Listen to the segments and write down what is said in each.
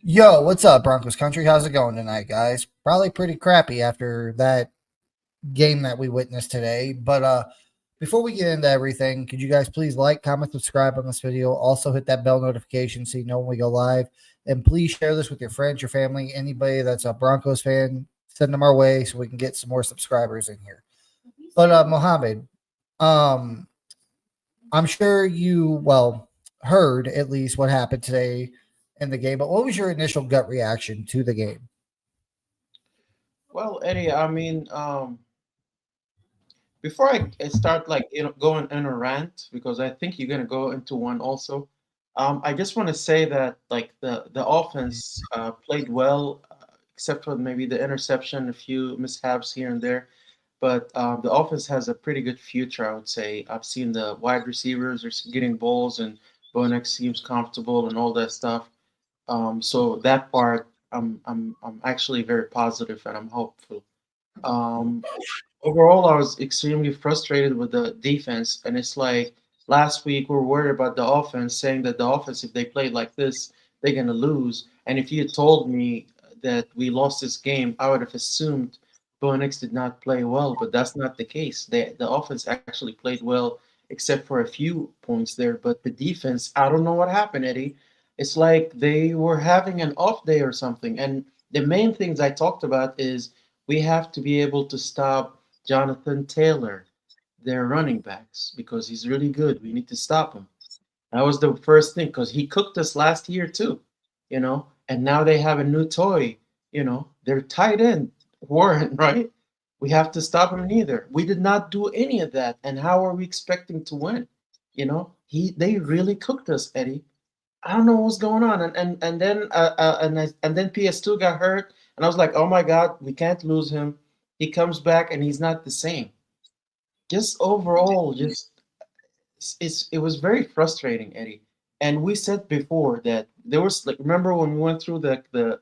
Yo, what's up, Broncos country? How's it going tonight, guys? Probably pretty crappy after that game that we witnessed today. But before we get into everything, could you guys please like, comment, subscribe on this video? Also hit that bell notification so you know when we go live. And please share this with your friends, your family, anybody that's a Broncos fan. Send them our way so we can get some more subscribers in here. But Mohammed, um, I'm sure you heard at least what happened today in the game. But what was your initial gut reaction to the game? Well, Eddie, before I start going in a rant because I think you're gonna go into one also. I just want to say that like the offense played well, except for maybe the interception, a few mishaps here and there. But the offense has a pretty good future, I would say. I've seen the wide receivers are getting balls, and Bonex seems comfortable and all that stuff. So that part, I'm actually very positive and I'm hopeful. Um, Overall, I was extremely frustrated with the defense, and it's like last week we were worried about the offense, saying that the offense, if they play like this, they're gonna lose. And if you had told me that we lost this game, I would have assumed Bonix did not play well, but that's not the case. The offense actually played well, except for a few points there. But the defense, I don't know what happened, Eddie. It's like they were having an off day or something. And the main things I talked about is we have to be able to stop Jonathan Taylor, their running backs, because he's really good. We need to stop him. That was the first thing because he cooked us last year too, and now they have a new toy, their tight end, Warren, right? We have to stop him neither. We did not do any of that. And how are we expecting to win? They really cooked us, Eddie. I don't know what's going on. And then PS2 got hurt, and I was like, oh my God, we can't lose him. He comes back and he's not the same. Just overall, it was very frustrating, Eddie. And we said before that there was like, remember when we went through the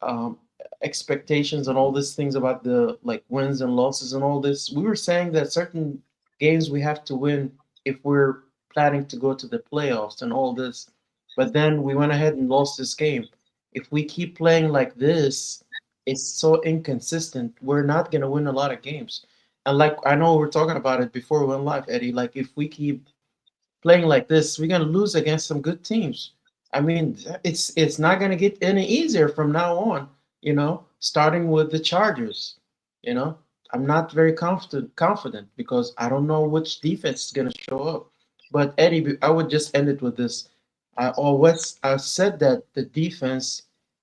um, expectations and all these things about the like wins and losses and all this. We were saying that certain games we have to win if we're planning to go to the playoffs and all this. But then we went ahead and lost this game. If we keep playing like this, it's so inconsistent. We're not gonna win a lot of games. And like I know we're talking about it before we went live, Eddie. Like if we keep playing like this, we're gonna lose against some good teams. I mean, it's not gonna get any easier from now on. Starting with the Chargers. You know, I'm not very confident because I don't know which defense is gonna show up. But Eddie, I would just end it with this. I said that the defense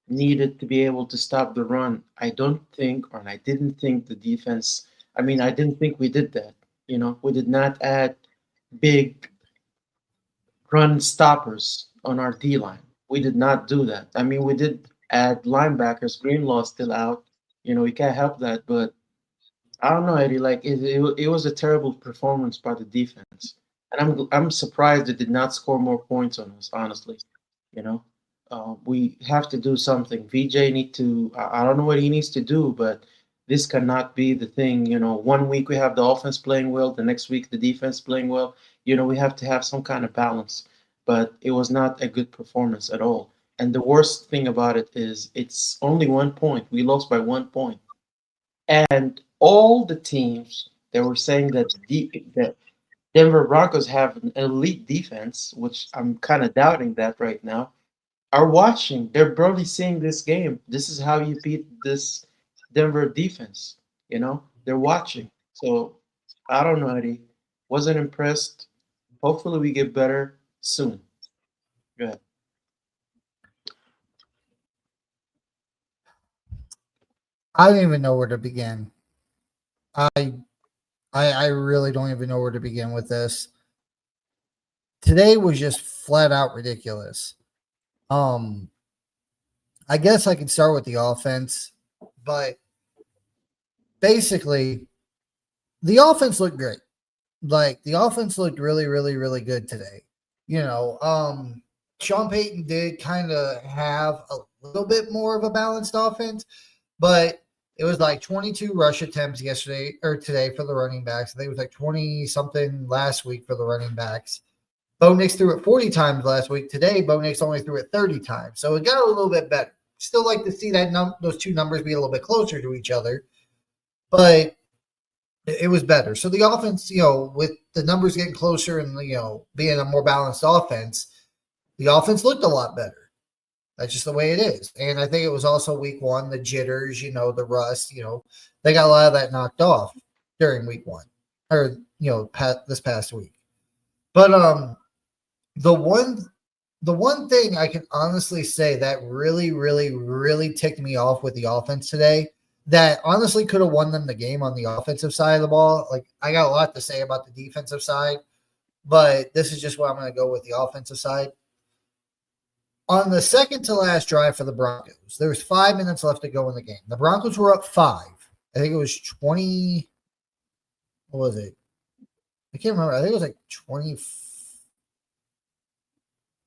needed to be able to stop the run. I don't think, or I didn't think the defense. I mean, I didn't think we did that. We did not add big run stoppers on our D line. We did not do that. I mean, we did add linebackers. Greenlaw's still out. We can't help that. But I don't know, Eddie. Like it was a terrible performance by the defense, and I'm surprised it did not score more points on us. Honestly, you know, we have to do something. VJ need to. I don't know what he needs to do, but this cannot be the thing. One week we have the offense playing well, the next week the defense playing well. We have to have some kind of balance. But it was not a good performance at all. And the worst thing about it is it's only 1 point. We lost by 1 point. And all the teams that were saying that Denver Broncos have an elite defense, which I'm kind of doubting that right now, are watching. They're barely seeing this game. This is how you beat this Denver defense. They're watching. So I don't know, Eddie. Wasn't impressed. Hopefully we get better soon. Go ahead. I don't even know where to begin. I I really don't even know where to begin with this. Today was just flat out ridiculous. Um, I guess I can start with the offense, but basically the offense looked great. Like the offense looked really, really, really good today. You know, Sean Payton did kind of have a little bit more of a balanced offense, but it was like 22 rush attempts yesterday or today for the running backs. I think it was like 20 something last week for the running backs. Bo Nix threw it 40 times last week. Today, Bo Nix only threw it 30 times. So it got a little bit better. Still like to see that those two numbers be a little bit closer to each other, but it was better. So the offense, with the numbers getting closer and, being a more balanced offense, the offense looked a lot better. That's just the way it is. And I think it was also week one, the jitters, the rust, they got a lot of that knocked off during week one or, this past week. But the one thing I can honestly say that really, really, really ticked me off with the offense today that honestly could have won them the game on the offensive side of the ball. Like, I got a lot to say about the defensive side, but this is just what I'm going to go with the offensive side. On the second to last drive for the Broncos, there was 5 minutes left to go in the game. The Broncos were up 5. I think it was 20. What was it? I can't remember. I think it was like 20.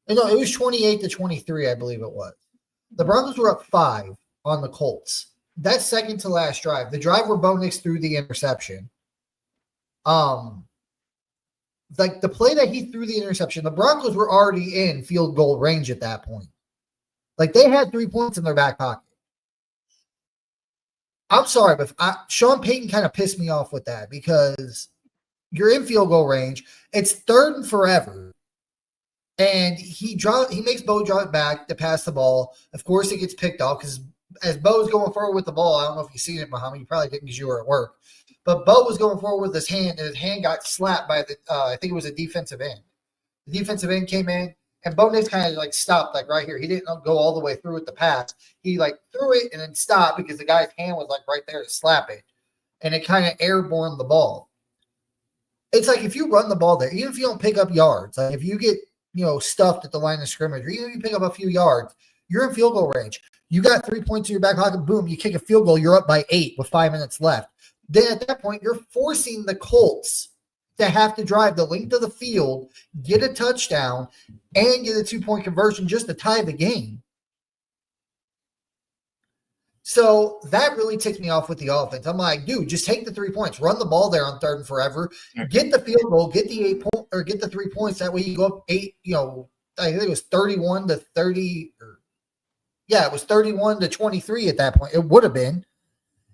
No, it was 28-23, I believe it was. The Broncos were up 5 on the Colts. That second to last drive, the drive where Bo Nix threw the interception, like the play that he threw the interception, the Broncos were already in field goal range at that point. Like, they had 3 points in their back pocket. I'm sorry, but Sean Payton kind of pissed me off with that because you're in field goal range. It's 3rd and forever. And he makes Bo draw it back to pass the ball. Of course, it gets picked off because as Bo's going forward with the ball, I don't know if you've seen it, Muhammad. You probably didn't because you were at work. But Bo was going forward with his hand, and his hand got slapped by I think it was a defensive end. The defensive end came in, and Bo Nix kind of like stopped like right here. He didn't go all the way through with the pass. He like threw it and then stopped because the guy's hand was like right there to slap it. And it kind of airborne the ball. It's like if you run the ball there, even if you don't pick up yards, like if you get stuffed at the line of scrimmage, or even if you pick up a few yards, you're in field goal range. You got 3 points in your back pocket, boom, you kick a field goal, you're up by 8 with 5 minutes left. Then at that point, you're forcing the Colts to have to drive the length of the field, get a touchdown, and get a 2-point conversion just to tie the game. So that really ticked me off with the offense. I'm like, dude, just take the 3 points, run the ball there on 3rd and forever, get the field goal, get the 8 point or get the 3 points. That way you go up 8. I think it was 31-30. It was 31-23 at that point. It would have been,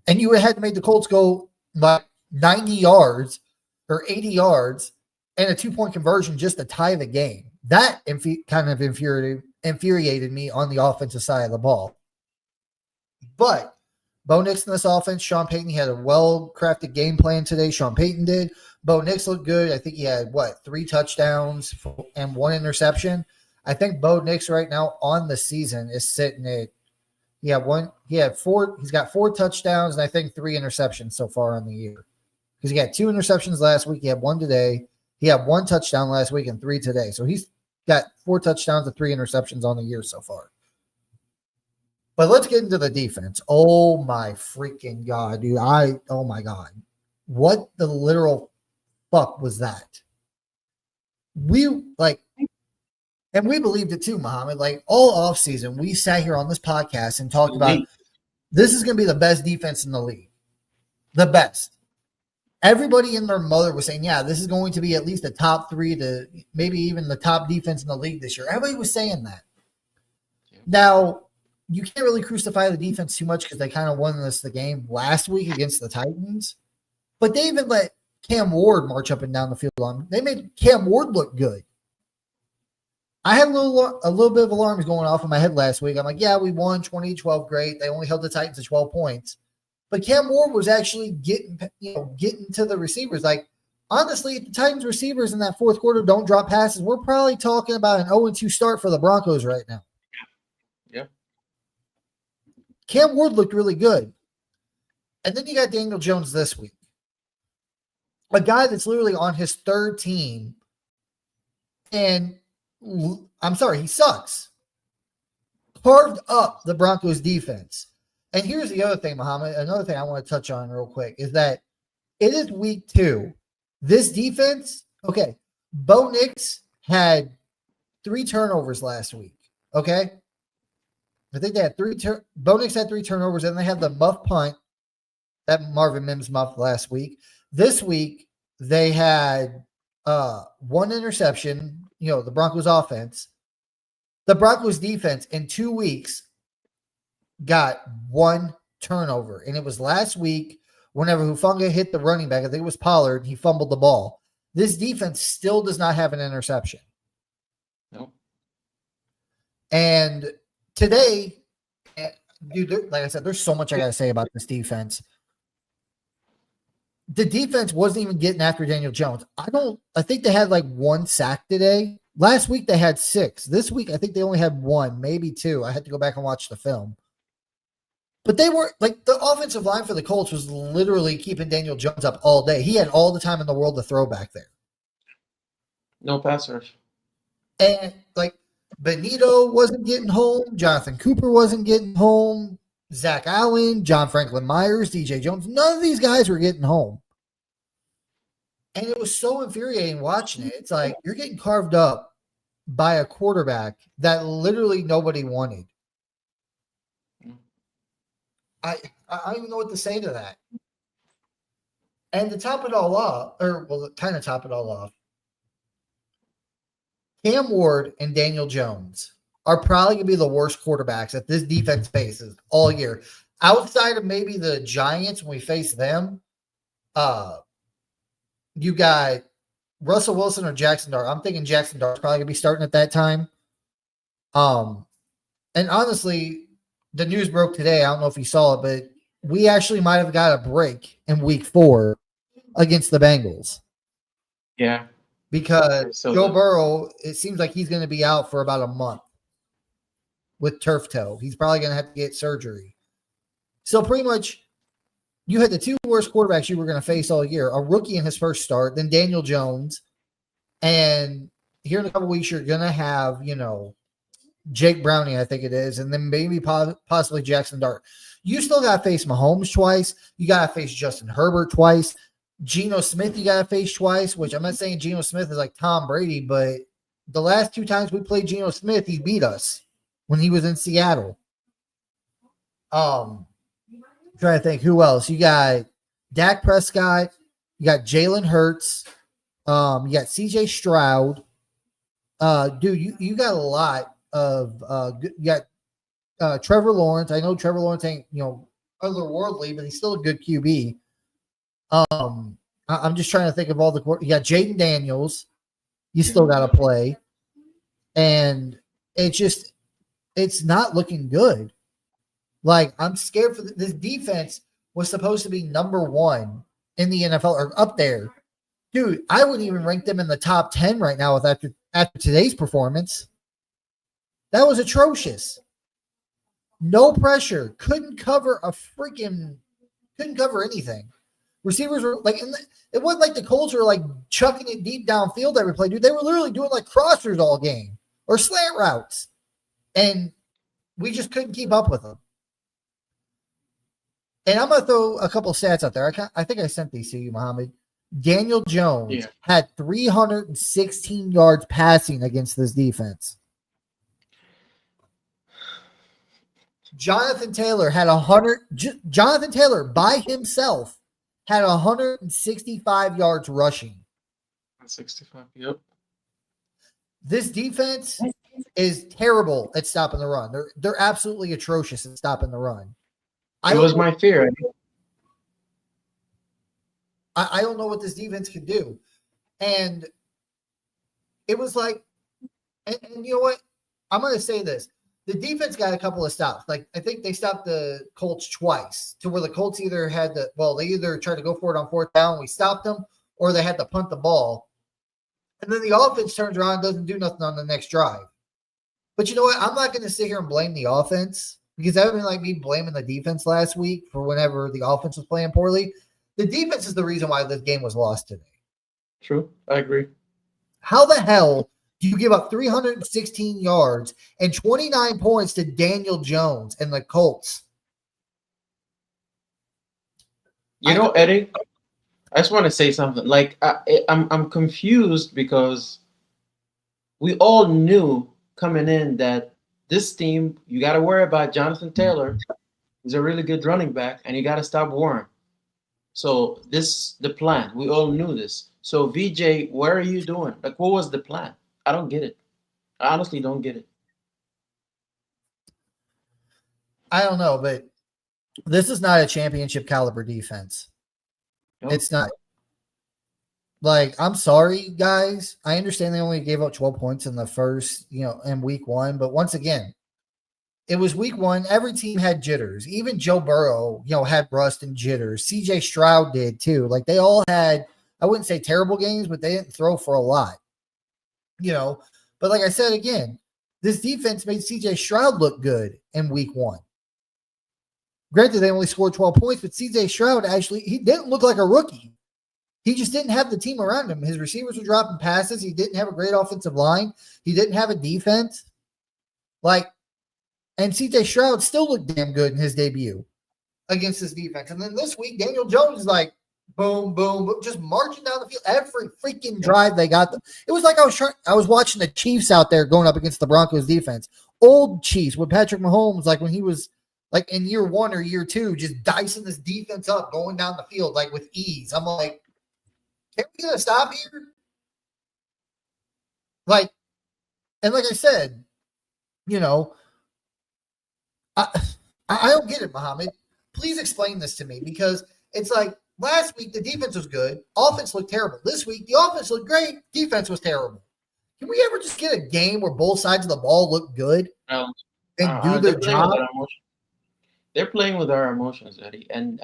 and you had to make the Colts go like 90 yards or 80 yards and a 2-point conversion just to tie the game. That kind of infuriated me on the offensive side of the ball. But Bo Nix in this offense, Sean Payton, he had a well-crafted game plan today. Sean Payton did. Bo Nix looked good. I think he had, 3 touchdowns and 1 interception. I think Bo Nix right now on the season is sitting at he's got 4 touchdowns and I think 3 interceptions so far on the year. Because he got 2 interceptions last week. He had 1 today. He had 1 touchdown last week and 3 today. So he's got 4 touchdowns and 3 interceptions on the year so far. But let's get into the defense. Oh my freaking God, dude. Oh my God. What the literal fuck was that? And we believed it too, Muhammad. Like all offseason, we sat here on this podcast and talked about this is going to be the best defense in the league. The best. Everybody and their mother was saying, yeah, this is going to be at least a top 3 to maybe even the top defense in the league this year. Everybody was saying that. Now, you can't really crucify the defense too much because they kind of won us the game last week against the Titans. But they even let Cam Ward march up and down the field. They made Cam Ward look good. I had a little bit of alarms going off in my head last week. I'm like, yeah, we won 20-12, great. They only held the Titans to 12 points. But Cam Ward was actually getting to the receivers. Like, honestly, if the Titans receivers in that fourth quarter don't drop passes, we're probably talking about an 0-2 start for the Broncos right now. Yeah. Cam Ward looked really good. And then you got Daniel Jones this week. A guy that's literally on his 3rd team. And I'm sorry, he sucks. Carved up the Broncos defense. And here's the other thing, Muhammad. Another thing I want to touch on real quick is that it is week 2. This defense, okay, Bo Nix had 3 turnovers last week, okay? I think they had 3 Bo Nix had 3 turnovers, and they had the muff punt that Marvin Mims muffed last week. This week, they had 1 interception. the Broncos offense. The Broncos defense in 2 weeks got 1 turnover, and it was last week whenever Hufanga hit the running back. I think it was Pollard. He fumbled the ball. This defense still does not have an interception. No. And today, dude, like I said, there's so much I got to say about this defense. The defense wasn't even getting after Daniel Jones. I think they had like 1 sack today. Last week they had 6. This week I think they only had 1, maybe 2. I had to go back and watch the film. But they were like, the offensive line for the Colts was literally keeping Daniel Jones up all day. He had all the time in the world to throw back there. No passers. And like Benito wasn't getting home. Jonathan Cooper wasn't getting home. Zach Allen, John Franklin Myers, DJ Jones. None of these guys were getting home. And it was so infuriating watching it. It's like you're getting carved up by a quarterback that literally nobody wanted. I don't even know what to say to that. And to top it all off, kind of top it all off, Cam Ward and Daniel Jones are probably going to be the worst quarterbacks that this defense faces all year. Outside of maybe the Giants when we face them, you got Russell Wilson or Jackson Dart. I'm thinking Jackson Dart's probably going to be starting at that time. And honestly, the news broke today. I don't know if you saw it, but we actually might have got a break in week 4 against the Bengals. Yeah. Because Joe Burrow, it seems like he's going to be out for about a month with turf toe. He's probably going to have to get surgery. So pretty much you had the 2 worst quarterbacks you were going to face all year, a rookie in his first start, then Daniel Jones. And here in a couple weeks, you're going to have, Jake Browning, I think it is, and then maybe possibly Jackson Dart. You still got to face Mahomes twice. You got to face Justin Herbert twice. Geno Smith, you got to face twice, which I'm not saying Geno Smith is like Tom Brady, but the last 2 times we played Geno Smith, he beat us when he was in Seattle. I'm trying to think who else. You got Dak Prescott. You got Jalen Hurts. You got CJ Stroud. Dude, you got a lot of you got Trevor Lawrence. I know Trevor Lawrence ain't otherworldly, but he's still a good QB. I'm just trying to think of all the you got Jaden Daniels. You still got to play, and it's not looking good. Like I'm scared for this defense was supposed to be number 1 in the NFL or up there, dude. I wouldn't even rank them in the top 10 right now with after today's performance. That was atrocious. No pressure. Couldn't cover anything. Receivers were like, it wasn't like the Colts were like chucking it deep downfield every play, dude. They were literally doing like crossers all game or slant routes. And we just couldn't keep up with them. And I'm going to throw a couple of stats out there. I think I sent these to you, Mohammed. Daniel Jones had 316 yards passing against this defense. Jonathan Taylor had 100. Jonathan Taylor by himself had 165 yards rushing. 165, yep. This defense is terrible at stopping the run. They're absolutely atrocious at stopping the run. It was my fear. I don't know what this defense could do. And it was like, and you know what? I'm going to say this. The defense got a couple of stops. Like, I think they stopped the Colts twice to where the Colts they either tried to go for it on 4th down, we stopped them, or they had to punt the ball. And then the offense turns around and doesn't do nothing on the next drive. But you know what? I'm not going to sit here and blame the offense because that would be like me blaming the defense last week for whenever the offense was playing poorly. The defense is the reason why this game was lost today. True. I agree. How the hell do you give up 316 yards and 29 points to Daniel Jones and the Colts? Eddie, I just want to say something. Like, I'm confused because we all knew coming in that this team, you got to worry about Jonathan Taylor. He's a really good running back, and you got to stop Warren. So this the plan. We all knew this. So VJ, what are you doing? Like, what was the plan? I don't get it. I honestly don't get it. I don't know, but this is not a championship caliber defense. Nope. It's not. Like, I'm sorry, guys. I understand they only gave up 12 points in the first, in week one. But once again, it was week one. Every team had jitters. Even Joe Burrow, had rust and jitters. CJ Stroud did too. Like, they all had, I wouldn't say terrible games, but they didn't throw for a lot. But like I said again, this defense made CJ Stroud look good in week one. Granted, they only scored 12 points, but CJ Stroud he didn't look like a rookie. He just didn't have the team around him. His receivers were dropping passes. He didn't have a great offensive line. He didn't have a defense. And CJ Stroud still looked damn good in his debut against this defense. And then this week, Daniel Jones is like, boom, boom, boom, just marching down the field. Every freaking drive they got them. It was like I was watching the Chiefs out there going up against the Broncos defense. Old Chiefs with Patrick Mahomes, like when he was like in year one or year two, just dicing this defense up, going down the field like with ease. I'm like, can we get a stop here? Like I said, I don't get it, Muhammad. Please explain this to me, because it's like last week the defense was good, offense looked terrible. This week the offense looked great, defense was terrible. Can we ever just get a game where both sides of the ball look good and do their job? They're playing with our emotions, Eddie, and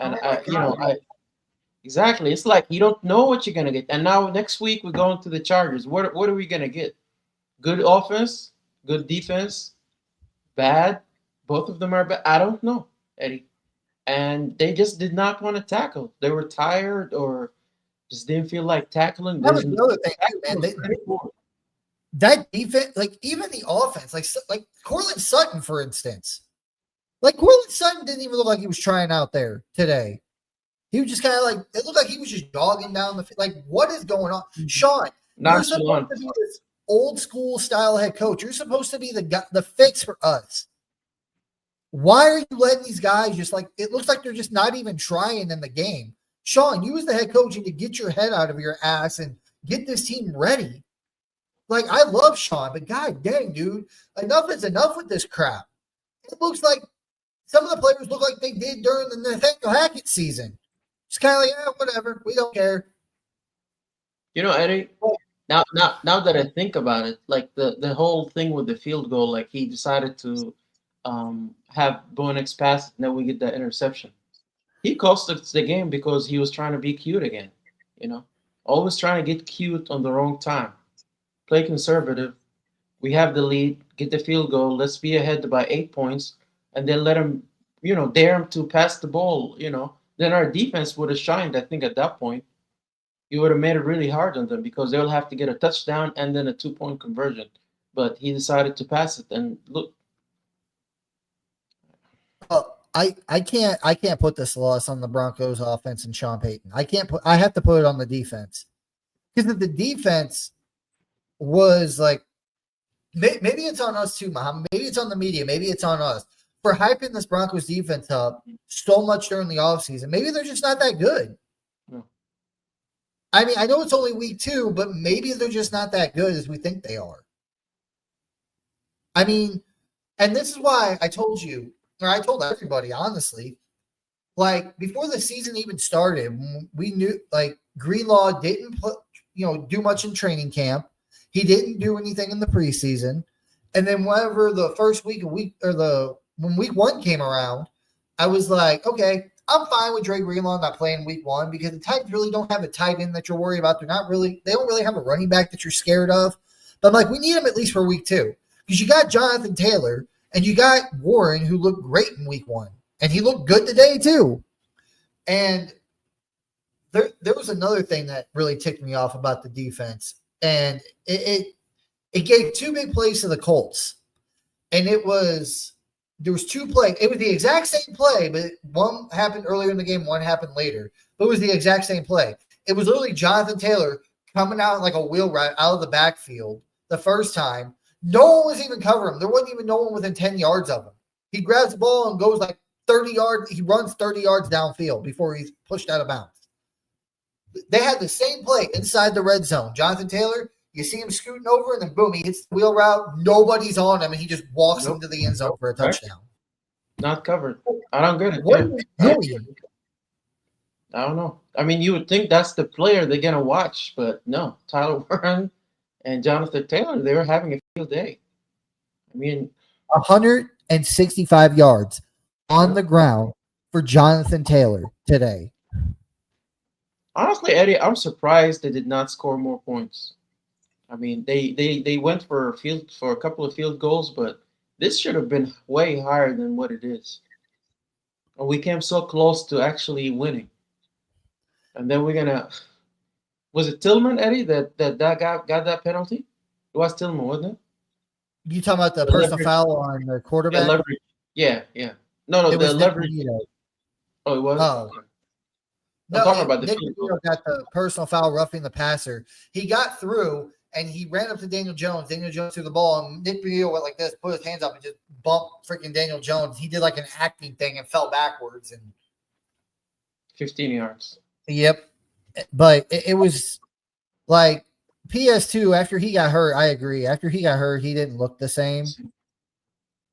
exactly. It's like you don't know what you're gonna get. And now next week we're going to the Chargers. What are we gonna get? Good offense, good defense, bad. Both of them are bad. I don't know, Eddie. And they just did not want to tackle. They were tired or just didn't feel like tackling. That was another thing, too, man. That defense, like even the offense, like Cortland Sutton, for instance. Like Cortland Sutton didn't even look like he was trying out there today. He was just kind of like, it looked like he was just jogging down the field. Like, what is going on? Sean, you're supposed to be this old school style head coach. You're supposed to be the fix for us. Why are you letting these guys just like, it looks like they're just not even trying in the game? Sean, you as the head coach need to get your head out of your ass and get this team ready. Like, I love Sean, but god dang, dude, enough is enough with this crap. It looks like some of the players look like they did during the Nathaniel Hackett season. Just kind of like, yeah, whatever. We don't care. Eddie, now that I think about it, like the whole thing with the field goal, like he decided to have Bo Nix pass, and then we get that interception. He cost us the game because he was trying to be cute again. Always trying to get cute on the wrong time. Play conservative. We have the lead. Get the field goal. Let's be ahead by 8 points, and then let him, dare him to pass the ball. Then our defense would have shined. I think at that point, you would have made it really hard on them because they'll have to get a touchdown and then a 2-point conversion. But he decided to pass it, and look. I can't put this loss on the Broncos offense and Sean Payton. I have to put it on the defense, because if the defense was like, maybe it's on us too, Muhammad. Maybe it's on the media. Maybe it's on us for hyping this Broncos defense up so much during the offseason. Maybe they're just not that good. No. I mean, I know it's only week 2, but maybe they're just not that good as we think they are. I mean, and this is why I told you, or I told everybody, honestly, like before the season even started, we knew like Greenlaw didn't do much in training camp. He didn't do anything in the preseason. And then whenever the first week when week 1 came around, I was like, okay, I'm fine with Dre Greenlaw not playing week 1 because the Titans really don't have a tight end that you're worried about. They don't really have a running back that you're scared of. But I'm like, we need him at least for week 2 because you got Jonathan Taylor and you got Warren, who looked great in week 1, and he looked good today too. And there was another thing that really ticked me off about the defense, and it gave 2 big plays to the Colts, and there was 2 plays. It was the exact same play, but one happened earlier in the game, one happened later. But it was the exact same play. It was literally Jonathan Taylor coming out like a wheelwright out of the backfield the first time. No one was even covering him. There wasn't even no one within 10 yards of him. He grabs the ball and goes like 30 yards. He runs 30 yards downfield before he's pushed out of bounds. They had the same play inside the red zone. Jonathan Taylor You see him scooting over, and then boom, he hits the wheel route. Nobody's on him, and he just walks Nope. into the end zone for a Right? touchdown. Not covered. I don't get it. What Yeah. are you doing? I don't know. I mean, you would think that's the player they're gonna watch, but no. Tyler Warren and Jonathan Taylor, they were having a field day. I mean, 165 yards on yeah. the ground for Jonathan Taylor today. Honestly, Eddie, I'm surprised they did not score more points. I mean, they went for a couple of field goals, but this should have been way higher than what it is. And we came so close to actually winning. And then we're gonna was it Tillman, Eddie, that got that penalty? It was Tillman, wasn't it? You talking about the The personal leverage, foul on the yeah, quarterback? leverage. Yeah, yeah. No, It the was Nick leverage. Benito. Oh, it was. Oh, Okay. I'm no, talking about the Nick field goal. Benito got the personal foul roughing the passer. He got through and he ran up to Daniel Jones. Daniel Jones threw the ball, and Nick Benito went like this, put his hands up, and just bumped freaking Daniel Jones. He did like an acting thing and fell backwards. And 15 yards. yep, but it was like PS2 after he got hurt. I agree. After he got hurt, he didn't look the same.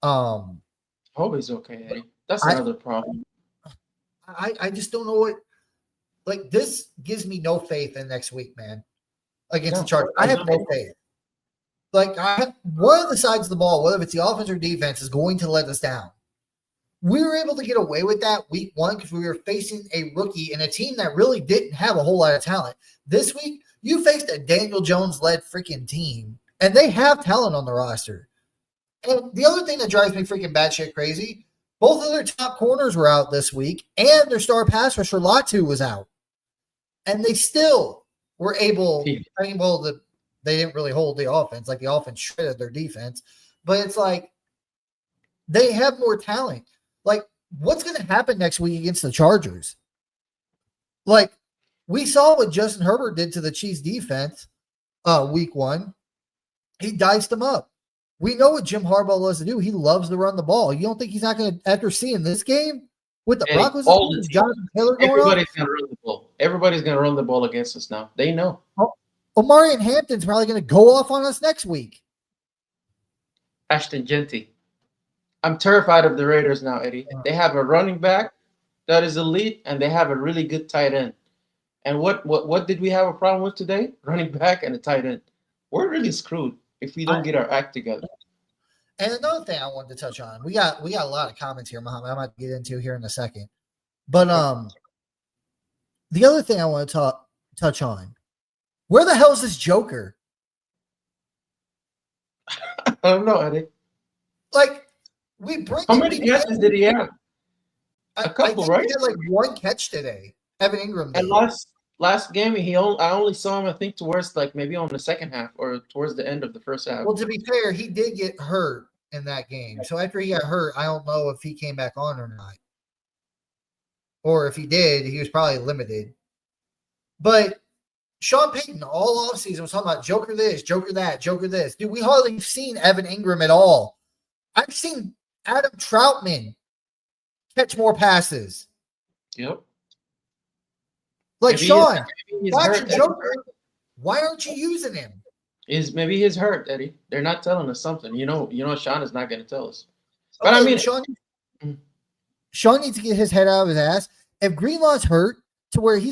Um, I hope he's okay, Eddie. That's I another problem. I just don't know what. Like, this gives me no faith in next week, man. Against the Chargers, I have no faith. Like, one of the sides of the ball, whether it's the offense or defense, is going to let us down. We were able to get away with that week one because we were facing a rookie and a team that really didn't have a whole lot of talent. This week, you faced a Daniel Jones-led freaking team, and they have talent on the roster. And the other thing that drives me freaking batshit crazy, both of their top corners were out this week, and their star pass rusher Latu was out. And they still were able, I mean, well, they didn't really hold the offense. Like, the offense shredded their defense. But it's like they have more talent. Like, what's going to happen next week against the Chargers? Like, we saw what Justin Herbert did to the Chiefs defense week one. He diced them up. We know what Jim Harbaugh loves to do. He loves to run the ball. You don't think he's not going to, after seeing this game with the Broncos, Jonathan Taylor going everybody's going to run the ball. Everybody's going to run the ball against us now. They know. Omari and Hampton's probably going to go off on us next week. Ashton Genty. I'm terrified of the Raiders now, Eddie. They have a running back that is elite, and they have a really good tight end. And what did we have a problem with today? Running back and a tight end. We're really screwed if we don't get our act together. And another thing I wanted to touch on, we got a lot of comments here, Muhammad. I might get into here in a second. But the other thing I want to touch on, where the hell is this Joker? I don't know, Eddie. Like, we bring. How many catches did he have? A couple, right? He had like one catch today. Evan Ingram did. And last game, I only saw him, I think, towards like maybe on the second half or towards the end of the first half. Well, to be fair, he did get hurt in that game. So after he got hurt, I don't know if he came back on or not. Or if he did, he was probably limited. But Sean Payton all offseason was talking about Joker this, Joker that, Joker this. Dude, we hardly seen Evan Ingram at all. I've seen Adam Troutman catch more passes. Yep. Like, maybe Sean, that's your Joker. Why aren't you using him? Maybe he's hurt, Eddie. They're not telling us something. You know, Sean is not going to tell us. But okay, I mean, Sean needs to get his head out of his ass. If Greenlaw's hurt to where he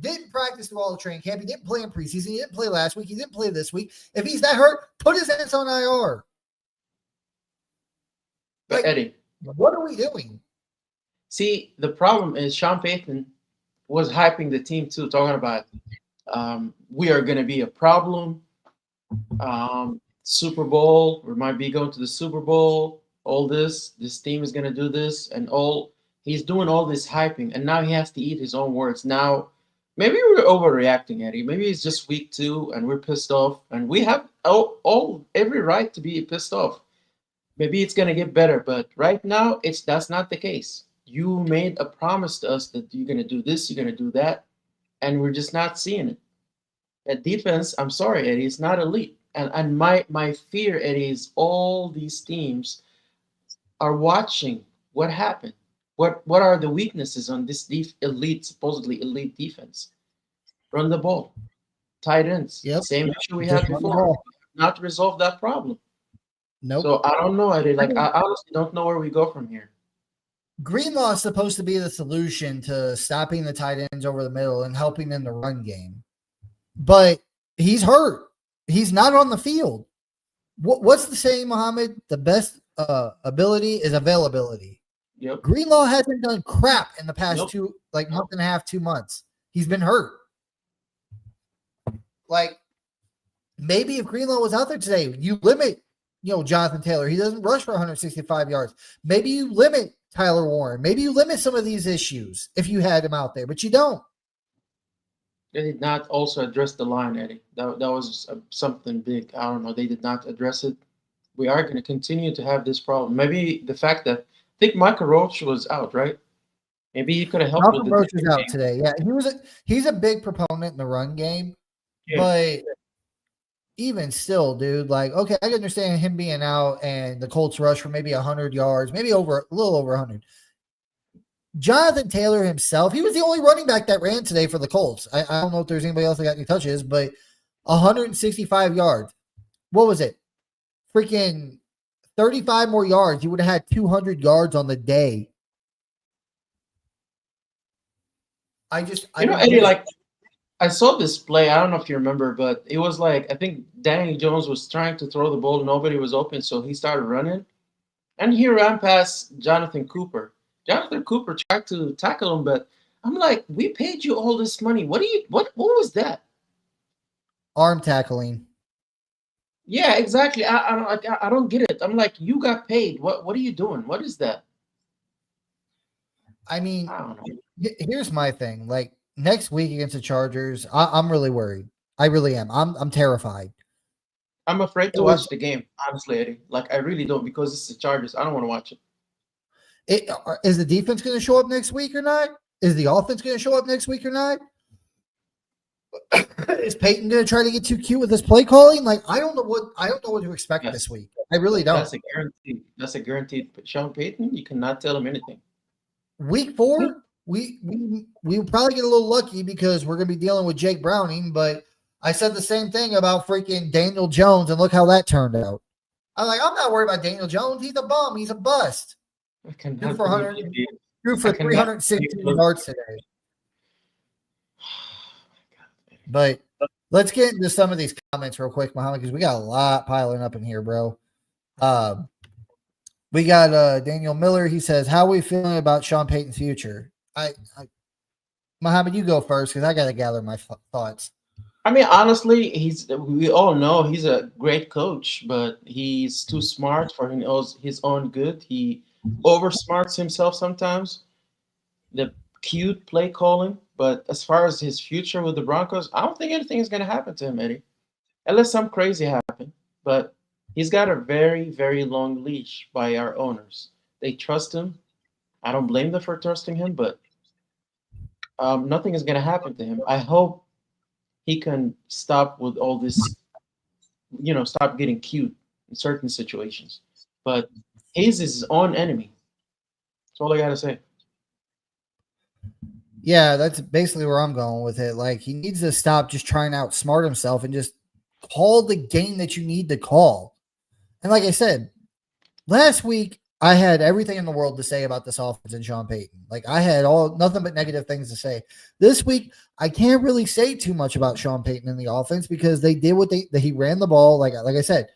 didn't practice through all the training camp, he didn't play in preseason, he didn't play last week, he didn't play this week. If he's that hurt, put his ass on IR. But Eddie, what are we doing? See, the problem is Sean Payton was hyping the team too, talking about we are going to be a problem. Super Bowl, we might be going to the Super Bowl. All this team is going to do this, and he's doing all this hyping, and now he has to eat his own words. Now, maybe we're overreacting, Eddie. Maybe it's just week 2, and we're pissed off, and we have every right to be pissed off. Maybe it's going to get better, but right now, that's not the case. You made a promise to us that you're going to do this, you're going to do that, and we're just not seeing it. That defense, I'm sorry, Eddie, it's not elite. And my fear, Eddie, is all these teams are watching what happened. What are the weaknesses on this supposedly elite defense? Run the ball. tight ends. Yep. Same issue we Just had run the before. ball. Not resolved that problem. Nope. So I don't know, Eddie. Like I honestly don't know where we go from here. Greenlaw is supposed to be the solution to stopping the tight ends over the middle and helping in the run game. But he's hurt. He's not on the field. What's the saying, Muhammad? The best ability is availability. Yep. Greenlaw hasn't done crap in the past Nope. month and a half, 2 months. He's been hurt. Like, maybe if Greenlaw was out there today, you limit, Jonathan Taylor. He doesn't rush for 165 yards. Maybe you limit Tyler Warren. Maybe you limit some of these issues if you had him out there, but you don't. They did not also address the line, Eddie. That was something big. I don't know. They did not address it. We are going to continue to have this problem. Maybe the fact that I think Michael Roach was out, right? Maybe he could have helped Malcolm with Roach the is out game. today. Yeah, he's a big proponent in the run game, Yeah. but even still, dude, like, okay, I can understand him being out and the Colts rush for maybe 100 yards, maybe a little over 100. Jonathan Taylor himself, he was the only running back that ran today for the Colts. I don't know if there's anybody else that got any touches, but 165 yards. What was it? Freaking 35 more yards. You would have had 200 yards on the day. Eddie, like I saw this play. I don't know if you remember, but it was like I think Danny Jones was trying to throw the ball. Nobody was open, so he started running, and he ran past Jonathan Cooper. Jonathan Cooper tried to tackle him, but I'm like, we paid you all this money. What was that? Arm tackling. Yeah, exactly. I don't get it. I'm like, you got paid. What are you doing? What is that? I mean, I don't know. Here's my thing. Like, next week against the Chargers, I'm really worried. I really am. I'm terrified. I'm afraid to watch the game, honestly, Eddie. Like, I really don't because it's the Chargers. I don't want to watch it. Is the defense going to show up next week or not? Is the offense going to show up next week or not? Is Peyton going to try to get too cute with his play calling? Like, I don't know what to expect this week. I really don't. That's a guarantee. That's a guaranteed. Sean Payton, you cannot tell him anything. Week 4, we probably get a little lucky because we're going to be dealing with Jake Browning. But I said the same thing about freaking Daniel Jones, and look how that turned out. I'm like, I'm not worried about Daniel Jones. He's a bum. He's a bust. Threw for 360 yards today. But let's get into some of these comments real quick, Muhammad, because we got a lot piling up in here, bro. We got Daniel Miller. He says, how are we feeling about Sean Payton's future? Muhammad, you go first because I got to gather my thoughts. I mean, honestly, we all know he's a great coach, but he's too smart for his own good. He oversmarts himself sometimes. The cute play calling, but as far as his future with the Broncos, I don't think anything is going to happen to him, Eddie, unless some crazy happen. But he's got a very, very long leash by our owners. They trust him. I don't blame them for trusting him, but nothing is going to happen to him. I hope he can stop with all this, stop getting cute in certain situations. But he's his own enemy. That's all I got to say. Yeah, that's basically where I'm going with it. Like, he needs to stop just trying to outsmart himself and just call the game that you need to call. And like I said, last week, I had everything in the world to say about this offense and Sean Payton. Like, I had nothing but negative things to say. This week, I can't really say too much about Sean Payton in the offense because they did he ran the ball. Like I said,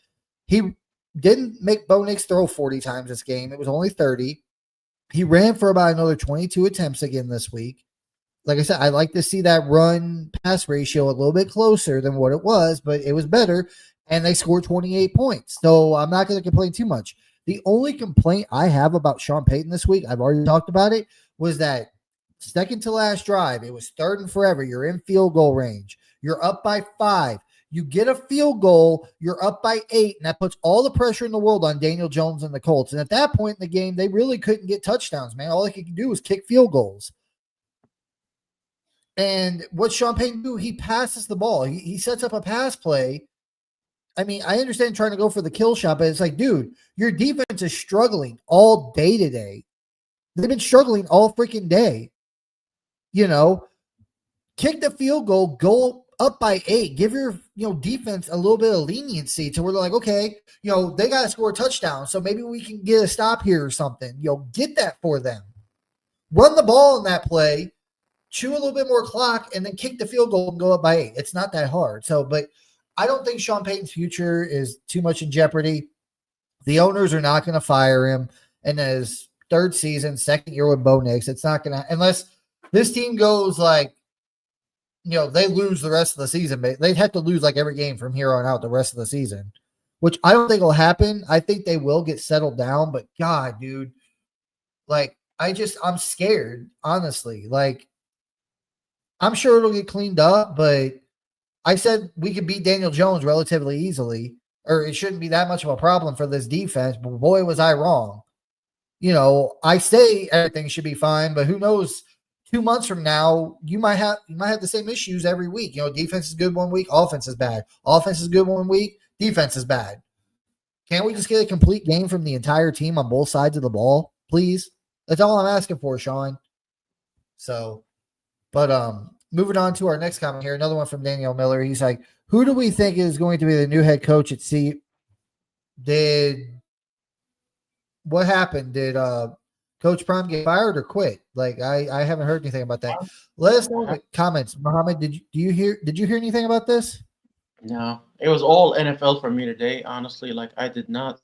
he didn't make Bo Nix throw 40 times this game. It was only 30. He ran for about another 22 attempts again this week. Like I said, I like to see that run pass ratio a little bit closer than what it was, but it was better. And they scored 28 points. So I'm not going to complain too much. The only complaint I have about Sean Payton this week, I've already talked about it, was that second to last drive, it was 3rd and forever. You're in field goal range. You're up by 5. You get a field goal, you're up by 8, and that puts all the pressure in the world on Daniel Jones and the Colts. And at that point in the game, they really couldn't get touchdowns, man. All they could do was kick field goals. And what Sean Payton do, he passes the ball. He sets up a pass play. I mean, I understand trying to go for the kill shot, but it's like, dude, your defense is struggling all day today. They've been struggling all freaking day. Kick the field goal, go up by 8. Give your defense a little bit of leniency to where they're like, okay, they got to score a touchdown, so maybe we can get a stop here or something. Get that for them. Run the ball in that play, chew a little bit more clock, and then kick the field goal and go up by 8. It's not that hard. So, but I don't think Sean Payton's future is too much in jeopardy. The owners are not going to fire him in his third season, second year with Bo Nix. It's not going to, unless this team goes like, they lose the rest of the season. They'd have to lose like every game from here on out the rest of the season, which I don't think will happen. I think they will get settled down, but God, dude, like, I'm scared, honestly. Like, I'm sure it'll get cleaned up, but I said we could beat Daniel Jones relatively easily, or it shouldn't be that much of a problem for this defense, but boy, was I wrong. I say everything should be fine, but who knows? 2 months from now, you might have the same issues every week. Defense is good one week, offense is bad. Offense is good one week, defense is bad. Can't we just get a complete game from the entire team on both sides of the ball, please? That's all I'm asking for, Sean. So, but moving on to our next comment here, another one from Daniel Miller. He's like, who do we think is going to be the new head coach at C? What happened? Did Coach Prime get fired or quit? Like, I haven't heard anything about that. Let us know in the comments. Mohammed, did you hear anything about this? No, it was all NFL for me today. Honestly, like I did not.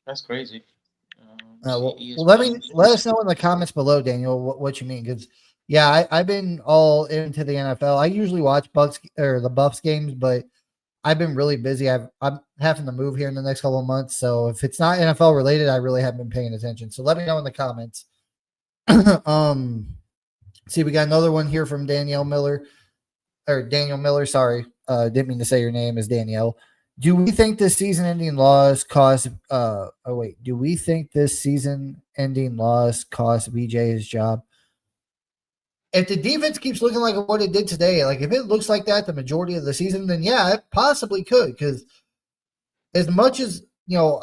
That's crazy. Let us know in the comments below, Daniel, what you mean. Because I've been all into the NFL. I usually watch the Buffs games, but I've been really busy. I'm having to move here in the next couple of months, so if it's not NFL related, I really haven't been paying attention. So let me know in the comments. See, we got another one here from Daniel Miller. Sorry, didn't mean to say your name is Danielle. Do we think this season-ending loss cost? Do we think this season-ending loss cost VJ his job? If the defense keeps looking like what it did today, like if it looks like that the majority of the season, then yeah, it possibly could. Because as much as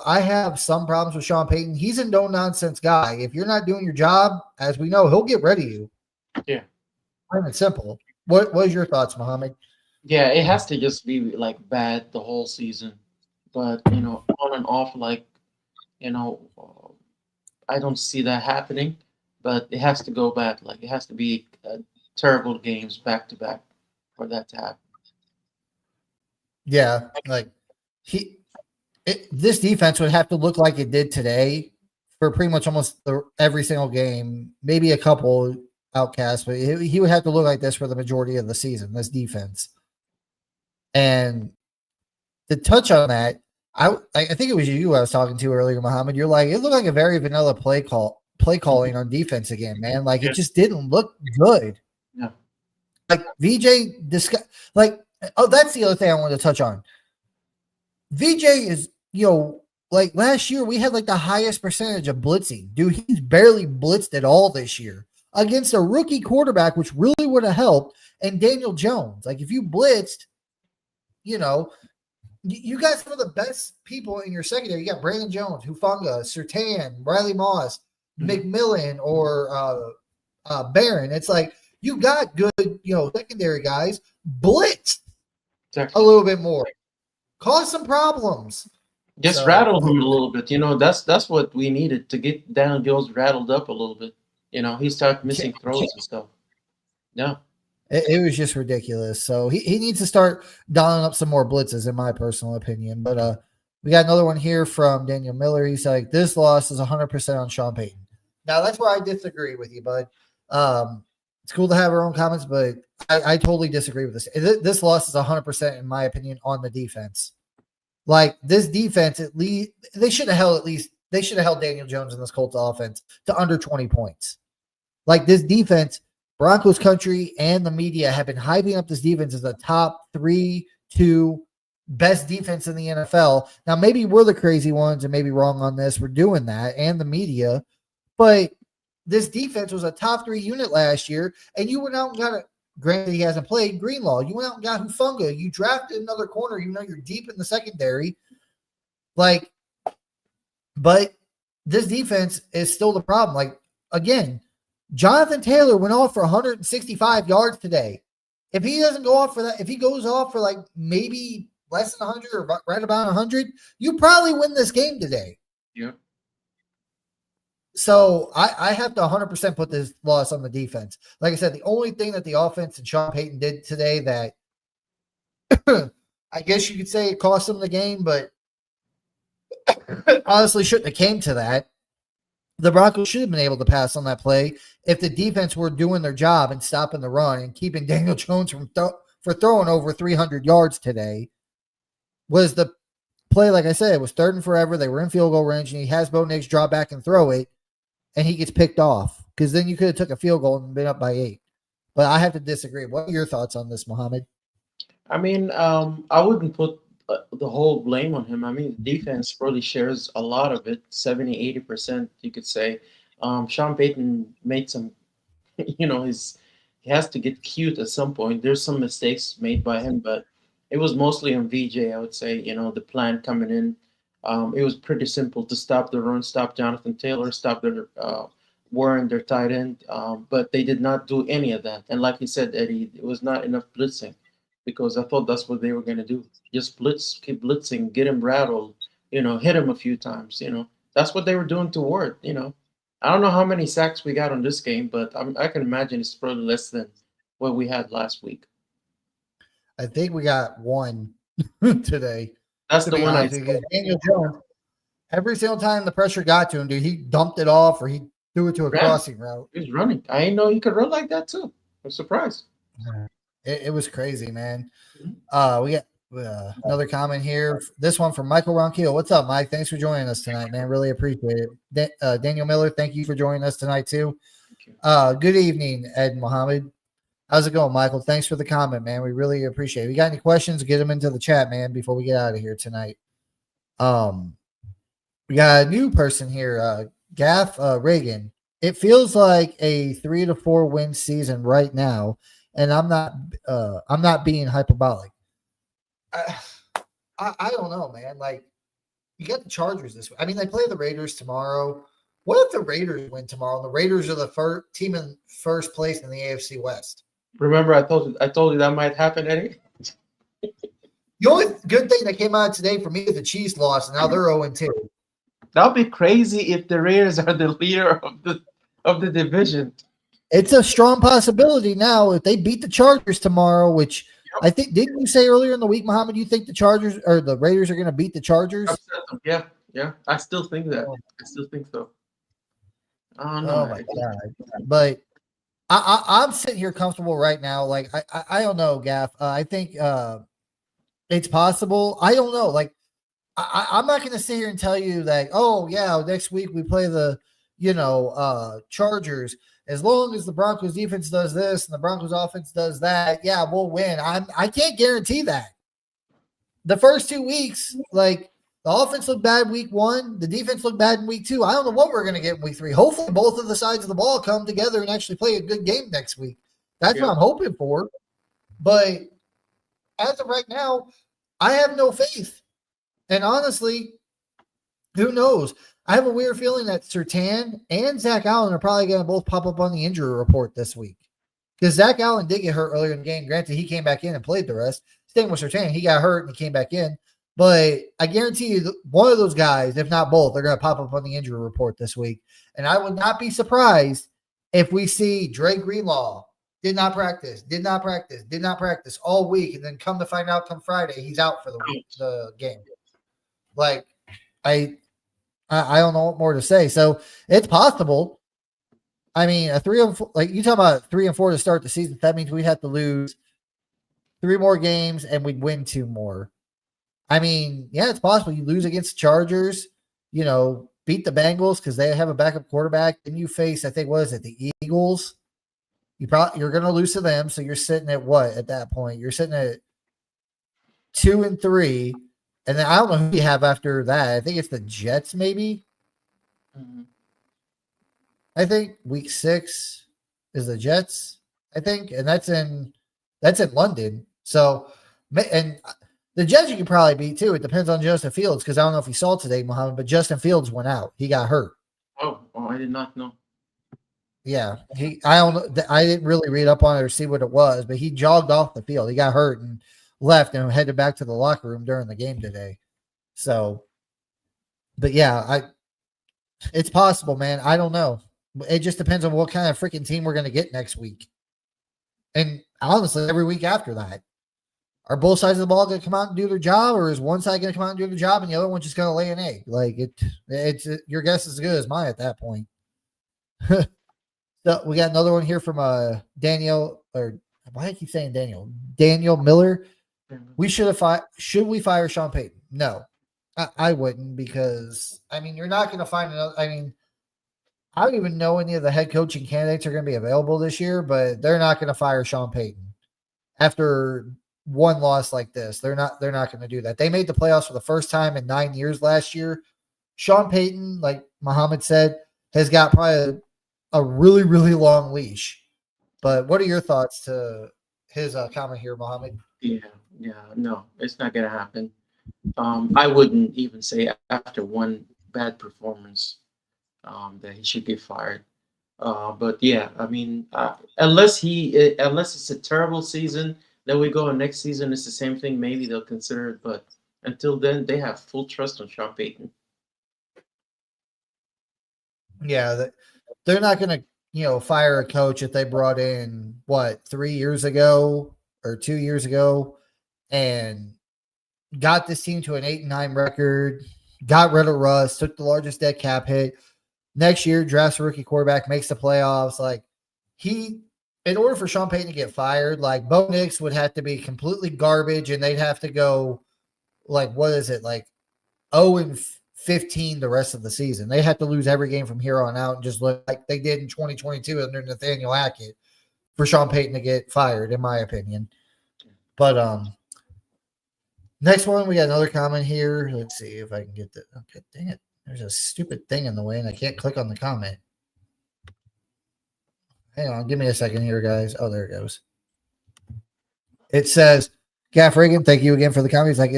I have some problems with Sean Payton, he's a no-nonsense guy. If you're not doing your job, as we know, he'll get rid of you. Yeah, plain and simple. What is your thoughts, Mohammed? Yeah, it has to just be like bad the whole season, but on and off, like I don't see that happening. But it has to go bad. Like it has to be terrible games back to back for that to happen. Yeah, like this defense would have to look like it did today for pretty much almost every single game. Maybe a couple outcasts, but he would have to look like this for the majority of the season. This defense. And to touch on that, I think it was you I was talking to earlier, Mohammed. You're like, it looked like a very vanilla play calling on defense again, man. Like it just didn't look good. Yeah. Like VJ that's the other thing I wanted to touch on. VJ is, like last year we had like the highest percentage of blitzing. Dude, he's barely blitzed at all this year against a rookie quarterback, which really would have helped, and Daniel Jones. Like if you blitzed, you got some of the best people in your secondary. You got Brandon Jones, Hufanga, Surtain, Riley Moss, McMillan, or Barron. It's like you got good, secondary guys. Blitz a little bit more. Cause some problems. Just rattle him a little bit. That's what we needed to get Daniel Jones rattled up a little bit. He started missing throws and stuff. Yeah. It was just ridiculous. So he needs to start dialing up some more blitzes, in my personal opinion. But we got another one here from Daniel Miller. He's like, this loss is 100% on Sean Payton. Now, that's where I disagree with you, bud. It's cool to have our own comments, but I totally disagree with this. This loss is 100%, in my opinion, on the defense. Like, this defense, at least, they should have held Daniel Jones in this Colts offense to under 20 points. Like, this defense, Broncos country and the media have been hyping up this defense as a top 3-2 best defense in the NFL. Now, maybe we're the crazy ones and maybe wrong on this. We're doing that, and the media. But this defense was a top 3 unit last year, and you went out and got it. Granted, he hasn't played Greenlaw. You went out and got Hufanga. You drafted another corner. You're deep in the secondary. Like, but this defense is still the problem. Like, again, Jonathan Taylor went off for 165 yards today. If he doesn't go off for that, if he goes off for like maybe less than 100 or right about 100, you probably win this game today. Yeah. So I have to 100% put this loss on the defense. Like I said, the only thing that the offense and Sean Payton did today that I guess you could say it cost them the game, but honestly shouldn't have came to that. The Broncos should have been able to pass on that play if the defense were doing their job and stopping the run and keeping Daniel Jones from for throwing over 300 yards today. Was the play, like I said, it was 3rd and forever. They were in field goal range, and he has Bo Nix draw back and throw it, and he gets picked off because then you could have took a field goal and been up by 8. But I have to disagree. What are your thoughts on this, Mohammed? I mean, I wouldn't put the whole blame on him. I mean, the defense probably shares a lot of it, 70, 80%, you could say. Sean Payton made some, he has to get cute at some point. There's some mistakes made by him, but it was mostly on VJ, I would say. The plan coming in. It was pretty simple to stop the run, stop Jonathan Taylor, stop their Warren, their tight end. But they did not do any of that. And like you said, Eddie, it was not enough blitzing because I thought that's what they were going to do. Just blitz, keep blitzing, get him rattled, hit him a few times. That's what they were doing to Ward. I don't know how many sacks we got on this game, but I can imagine it's probably less than what we had last week. I think we got one today. That's the one I Daniel Jones, every single time the pressure got to him, dude, he dumped it off or he threw it to a crossing route. He was running. I didn't know he could run like that too. I'm surprised. It was crazy, man. We got another comment here. This one from Michael Ronquillo. What's up, Mike? Thanks for joining us tonight, man. Really appreciate it. Daniel Miller, thank you for joining us tonight too. Good evening, Ed and Mohammed. How's it going, Michael? Thanks for the comment, man. We really appreciate it. If you got any questions, get them into the chat, man, before we get out of here tonight. We got a new person here, Gaff Reagan. It feels like a 3 to 4 win season right now, and I'm not being hyperbolic. I don't know, man. Like, you got the Chargers this week. I mean, they play the Raiders tomorrow. What if the Raiders win tomorrow? And the Raiders are the team in first place in the AFC West. Remember, I told you that might happen, Eddie. The only good thing that came out today for me is the Chiefs lost, and now they're 0-2. That'll be crazy if the Raiders are the leader of the division. It's a strong possibility now if they beat the Chargers tomorrow, which I think, didn't you say earlier in the week, Mohammed, you think the Chargers or the Raiders are going to beat the Chargers? Yeah. I still think that. I still think so. Oh my God. But I'm sitting here comfortable right now. Like, I don't know, Gaff. I think it's possible. I don't know. Like, I'm not going to sit here and tell you that, oh, yeah, next week we play the, Chargers. As long as the Broncos defense does this and the Broncos offense does that, yeah, we'll win. I can't guarantee that. The first 2 weeks, like, the offense looked bad week 1. The defense looked bad in week 2. I don't know what we're going to get in week 3. Hopefully both of the sides of the ball come together and actually play a good game next week. That's what I'm hoping for. But as of right now, I have no faith. And honestly, who knows? I have a weird feeling that Surtain and Zach Allen are probably going to both pop up on the injury report this week. Because Zach Allen did get hurt earlier in the game. Granted, he came back in and played the rest. Same with Surtain. He got hurt and he came back in. But I guarantee you one of those guys, if not both, are going to pop up on the injury report this week. And I would not be surprised if we see Dre Greenlaw did not practice all week. And then come to find out come Friday, he's out for the game. Like, I don't know what more to say. So it's possible. I mean, a 3-4, like you talk about 3-4 to start the season. That means we'd have to lose 3 more games and we'd win 2 more. I mean, yeah, it's possible. You lose against the Chargers, beat the Bengals because they have a backup quarterback. Then you face, I think, what is it, the Eagles? You're going to lose to them. So you're sitting at what at that point? You're sitting at 2-3. And then I don't know who you have after that. I think it's the Jets, maybe. Mm-hmm. I think week 6 is the Jets. I think, and that's in London. So, and the Jets you could probably beat too. It depends on Justin Fields because I don't know if you saw today, Mohammed, but Justin Fields went out. He got hurt. Oh, I did not know. Yeah, I don't know. I didn't really read up on it or see what it was, but he jogged off the field. He got hurt and left and headed back to the locker room during the game today. So, but yeah, it's possible, man. I don't know. It just depends on what kind of freaking team we're going to get next week, and honestly, every week after that. Are both sides of the ball going to come out and do their job, or is one side going to come out and do the job, and the other one's just going to lay an egg? Like it's your guess is as good as mine at that point. So we got another one here from Daniel, or why do I keep saying Daniel? Daniel Miller. We should we fire Sean Payton? No, I wouldn't, because I mean you're not going to find another. I mean, I don't even know any of the head coaching candidates are going to be available this year, but they're not going to fire Sean Payton after one loss like this. They're not going to do that. They made the playoffs for the first time in 9 years last year. Sean Payton, like Muhammad said, has got probably a really, really long leash. But what are your thoughts to his comment here, Muhammad? No, it's not gonna happen. I wouldn't even say after one bad performance that he should get fired. But yeah, I mean, unless it's a terrible season, then we go and next season it's the same thing. Maybe they'll consider it, but until then, they have full trust on Sean Payton. Yeah, they're not going to, fire a coach that they brought in, 3 years ago or 2 years ago, and got this team to an 8-9 record, got rid of Russ, took the largest dead cap hit. Next year, drafts a rookie quarterback, makes the playoffs. Like in order for Sean Payton to get fired, like Bo Nix would have to be completely garbage, and they'd have to go like 0-15 the rest of the season. They have to lose every game from here on out and just look like they did in 2022 under Nathaniel Hackett for Sean Payton to get fired, in my opinion. But next one, we got another comment here. Let's see if I can get that. Okay, dang it. There's a stupid thing in the way, and I can't click on the comment. Hang on, give me a second here, guys. Oh, there it goes. It says, Gaff Reagan, thank you again for the comment. He's like,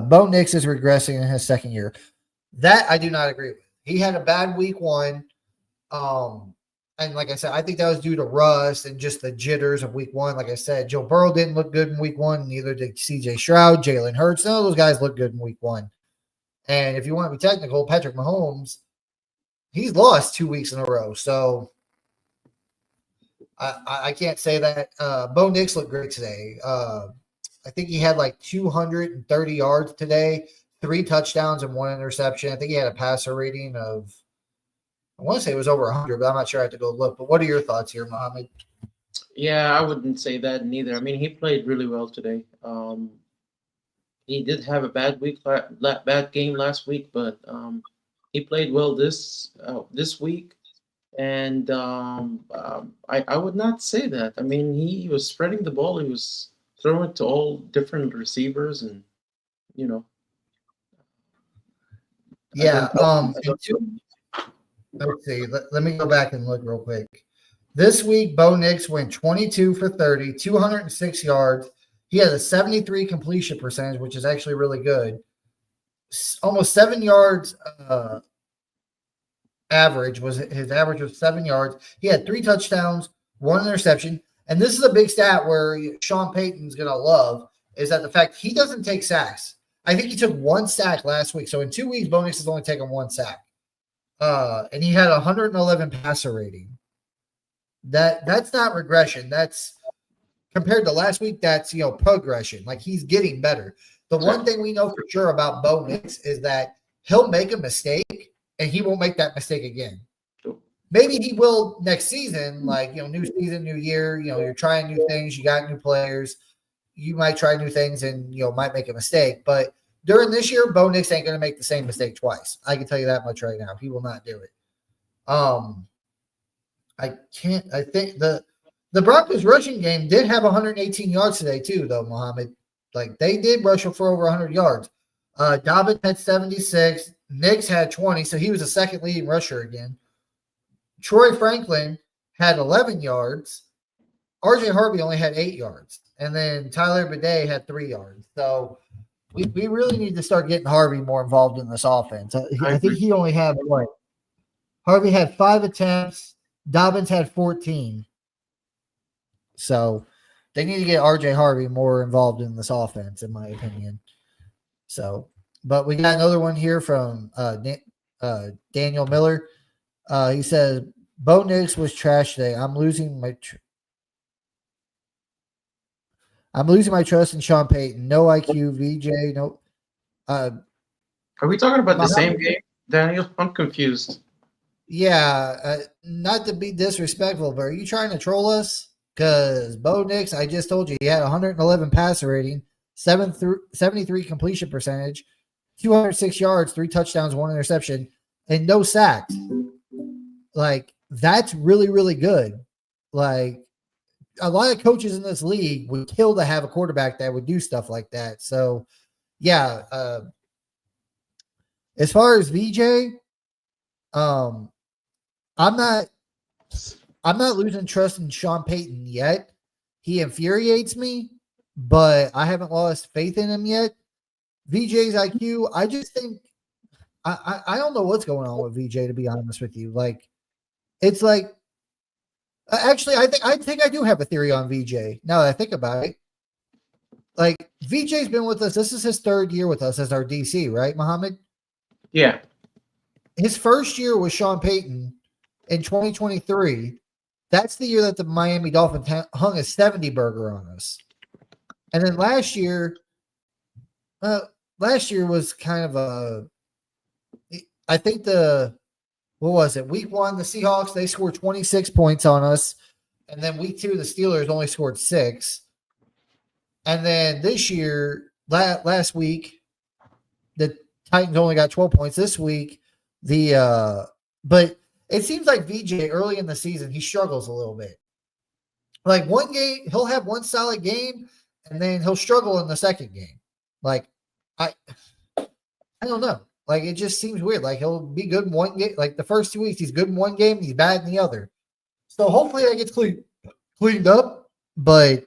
Bo Nix is regressing in his second year. That I do not agree with. He had a bad week one. And like I said, I think that was due to rust and just the jitters of week one. Like I said, Joe Burrow didn't look good in week one. Neither did CJ Stroud, Jalen Hurts. None of those guys looked good in week one. And if you want to be technical, Patrick Mahomes, he's lost 2 weeks in a row. So I can't say that. Bo Nix looked great today. I think he had like 230 yards today, 3 touchdowns and 1 interception. I think he had a passer rating of, I want to say it was over 100, but I'm not sure. I have to go look. But what are your thoughts here, Mohammed? Yeah, I wouldn't say that neither. I mean, he played really well today. He did have a bad game last week, but he played well this week. And I would not say that. I mean, he was spreading the ball. He was throwing it to all different receivers, and you know. Yeah. Let's see. Let me go back and look real quick. This week, Bo Nix went 22 for 30, 206 yards. He had a 73 completion percentage, which is actually really good. Almost 7 yards average was his average was 7 yards. He had 3 touchdowns, 1 interception. And this is a big stat where Sean Payton's going to love, is that the fact he doesn't take sacks. I think he took 1 sack last week. So in 2 weeks, Bo Nix has only taken 1 sack. And he had 111 passer rating. That's not regression. That's compared to last week. That's progression. Like he's getting better. The one thing we know for sure about Bo Nix is that he'll make a mistake and he won't make that mistake again. Maybe he will next season. Like new season, new year. You're trying new things. You got new players. You might try new things and might make a mistake. But during this year, Bo Nix ain't going to make the same mistake twice. I can tell you that much right now. He will not do it. I think the Broncos rushing game did have 118 yards today too, though, Mohammed. Like they did rush for over 100 yards. Dobbins had 76. Nix had 20, so he was the second leading rusher again. Troy Franklin had 11 yards. RJ Harvey only had 8 yards. And then Tyler Bidet had 3 yards. So we really need to start getting Harvey more involved in this offense. I think he only had Harvey had 5 attempts. Dobbins had 14. So they need to get RJ Harvey more involved in this offense, in my opinion. So, but we got another one here from Daniel Miller. He says, Bo Nix was trash today. I'm losing my trust in Sean Payton. No IQ, VJ, no. Are we talking about the same game, Daniel? I'm confused. Yeah, not to be disrespectful, but are you trying to troll us? Because Bo Nix, I just told you, he had 111 passer rating, 73 completion percentage, 206 yards, 3 touchdowns, 1 interception, and no sacks. Like, that's really, really good. Like, a lot of coaches in this league would kill to have a quarterback that would do stuff like that. So, yeah. As far as VJ, I'm not losing trust in Sean Payton yet. He infuriates me, but I haven't lost faith in him yet. VJ's IQ, I just think I don't know what's going on with VJ, to be honest with you. Like, it's like, actually, I think I do have a theory on VJ now that I think about it. Like, VJ's been with us. This is his 3rd year with us as our DC, right, Muhammad? Yeah. His first year with Sean Payton in 2023. That's the year that the Miami Dolphins hung a 70 burger on us. And then last year was kind of I think what was it? Week 1, the Seahawks, they scored 26 points on us. And then week 2, the Steelers only scored 6. And then this year, last week, the Titans only got 12 points. This week, but it seems like VJ early in the season, he struggles a little bit. Like, one game, he'll have one solid game, and then he'll struggle in the second game. Like, I don't know. Like, it just seems weird. Like, he'll be good in one game. Like, the first 2 weeks, he's good in one game, and he's bad in the other. So hopefully that gets cleaned up. But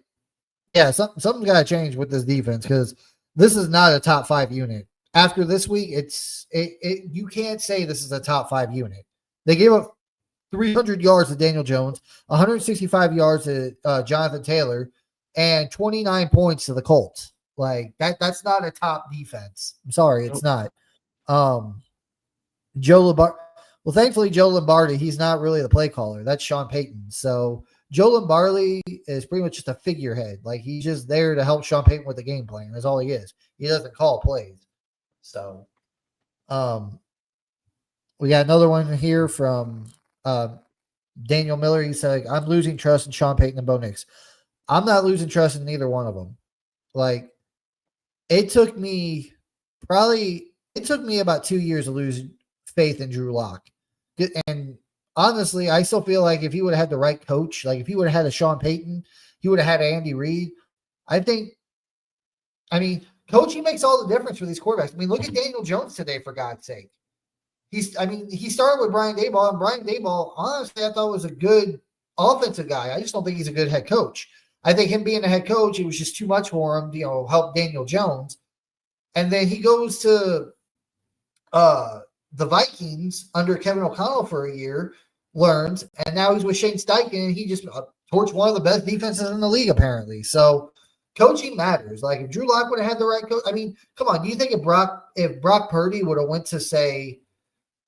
yeah, something's got to change with this defense, because this is not a top 5 unit. After this week, you can't say this is a top 5 unit. They gave up 300 yards to Daniel Jones, 165 yards to Jonathan Taylor, and 29 points to the Colts. Like, that's not a top defense. I'm sorry, it's not. Joe Lombardi. Well, thankfully, Joe Lombardi, he's not really the play caller. That's Sean Payton. So Joe Lombardi is pretty much just a figurehead. Like, he's just there to help Sean Payton with the game plan. That's all he is. He doesn't call plays. So, we got another one here from Daniel Miller. He said, I'm losing trust in Sean Payton and Bo Nix. I'm not losing trust in neither one of them. Like, it took me about 2 years to lose faith in Drew Lock. And honestly, I still feel like if he would have had the right coach, like if he would have had a Sean Payton, he would have had Andy Reid. Coaching makes all the difference for these quarterbacks. I mean, look at Daniel Jones today, for God's sake. He started with Brian Daboll, and Brian Daboll, honestly, I thought was a good offensive guy. I just don't think he's a good head coach. I think him being a head coach, it was just too much for him, help Daniel Jones. And then he goes to the Vikings under Kevin O'Connell for a year, learns, and now he's with Shane Steichen, and he just torched one of the best defenses in the league, apparently. So coaching matters. Like, if Drew Lock would have had the right coach, I mean, come on, do you think if Brock Purdy would have went to, say,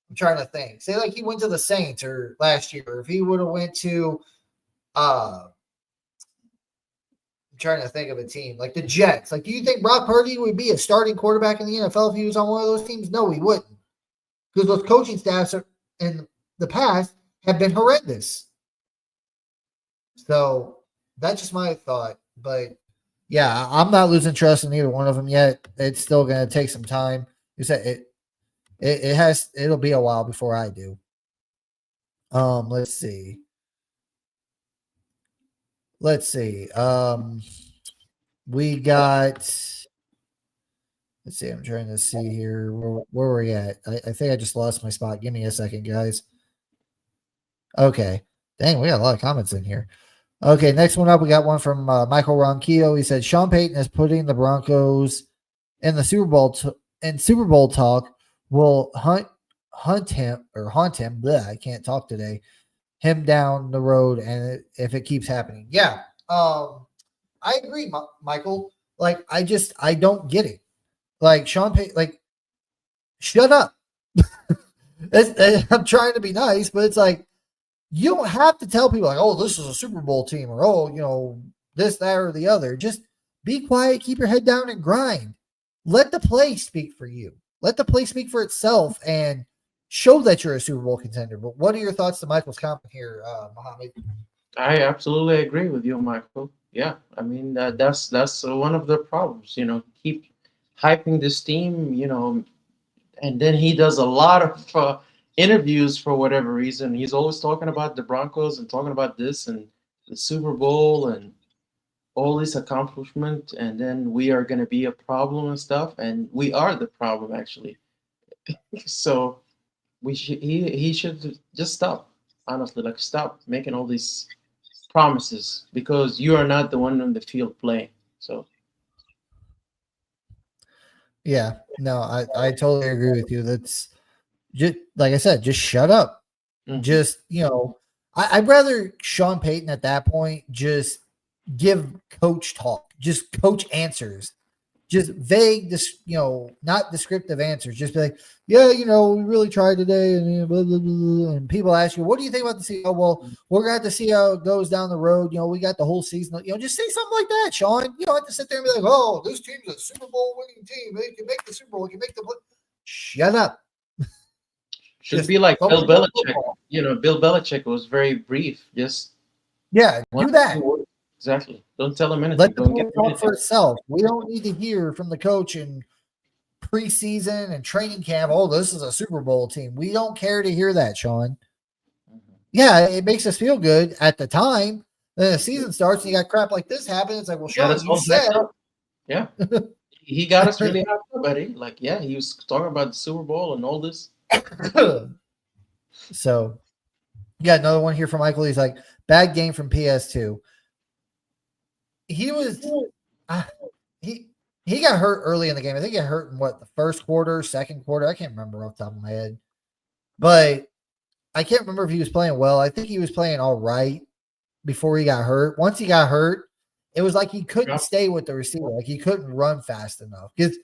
I'm trying to think, say like he went to the Saints or last year, or if he would have went to I'm trying to think of a team like the Jets. Like, do you think Brock Purdy would be a starting quarterback in the NFL if he was on one of those teams? No, he wouldn't. Because those coaching staffs in the past have been horrendous. So that's just my thought. But yeah, I'm not losing trust in either one of them yet. It's still going to take some time. You said it'll be a while before I do. Let's see. We got, let's see, I'm trying to see here. Where are we at? I think I just lost my spot. Give me a second, guys. Okay. Dang, we got a lot of comments in here. Okay, next one up, we got one from Michael Ronquillo. He said, Sean Payton is putting the Broncos in the Super Bowl Super Bowl talk will haunt him. Bleh, I can't talk today. him down the road, and if it keeps happening, yeah, I agree, Michael. Like I don't get it. Like Sean Payton, like shut up. I'm trying to be nice, but it's like you don't have to tell people like, oh, this is a Super Bowl team, or oh, this, that, or the other. Just be quiet, keep your head down, and grind. Let the play speak for you. Let the play speak for itself, and show that you're a Super Bowl contender. But what are your thoughts to Michael's comment here, Mohammed? I absolutely agree with you, Michael. Yeah, I mean that's one of the problems. Keep hyping this team. And then he does a lot of interviews for whatever reason. He's always talking about the Broncos and talking about this and the Super Bowl and all this accomplishment. And then we are going to be a problem and stuff. And we are the problem, actually. So he should just stop. Honestly, like stop making all these promises because you are not the one on the field playing. So Yeah, no, I totally agree with you. That's just like I said, just shut up. mhm. Just, I'd rather Sean Payton at that point just give coach talk, just coach answers, just vague, not descriptive answers. Just be like, yeah, we really tried today, and blah, blah, blah. And people ask you, what do you think about the season? Oh, well, we're gonna have to see how it goes down the road. We got the whole season. Just say something like that, Sean. You don't have to sit there and be like, oh, this team's a Super Bowl winning team. They can make the Super Bowl. They can make the. Shut up. Should Just be like focus Bill on Belichick. football. Bill Belichick was very brief. Just Yeah, one do that. exactly. Don't tell him anything. Let the Don't get play him talk for anything. itself. We don't need to hear from the coach in preseason and training camp. Oh, this is a Super Bowl team. We don't care to hear that, Sean. Mhm. Yeah, it makes us feel good at the time. Then the season starts and you got crap like this happen. It's like, well, Got Sean, us you all hyped said. up. Yeah, he got us really hyped up, buddy. Like, yeah, he was talking about the Super Bowl and all this. So, yeah, another one here from Michael. He's like, bad game from PS2. He was, uh, he, he got hurt early in the game. I think he got hurt in the first quarter, second quarter. I can't remember off the top of my head, but I can't remember if he was playing well. I think he was playing all right before he got hurt. Once he got hurt, it was like he couldn't Yeah. stay with the receiver. Like he couldn't run fast enough. Because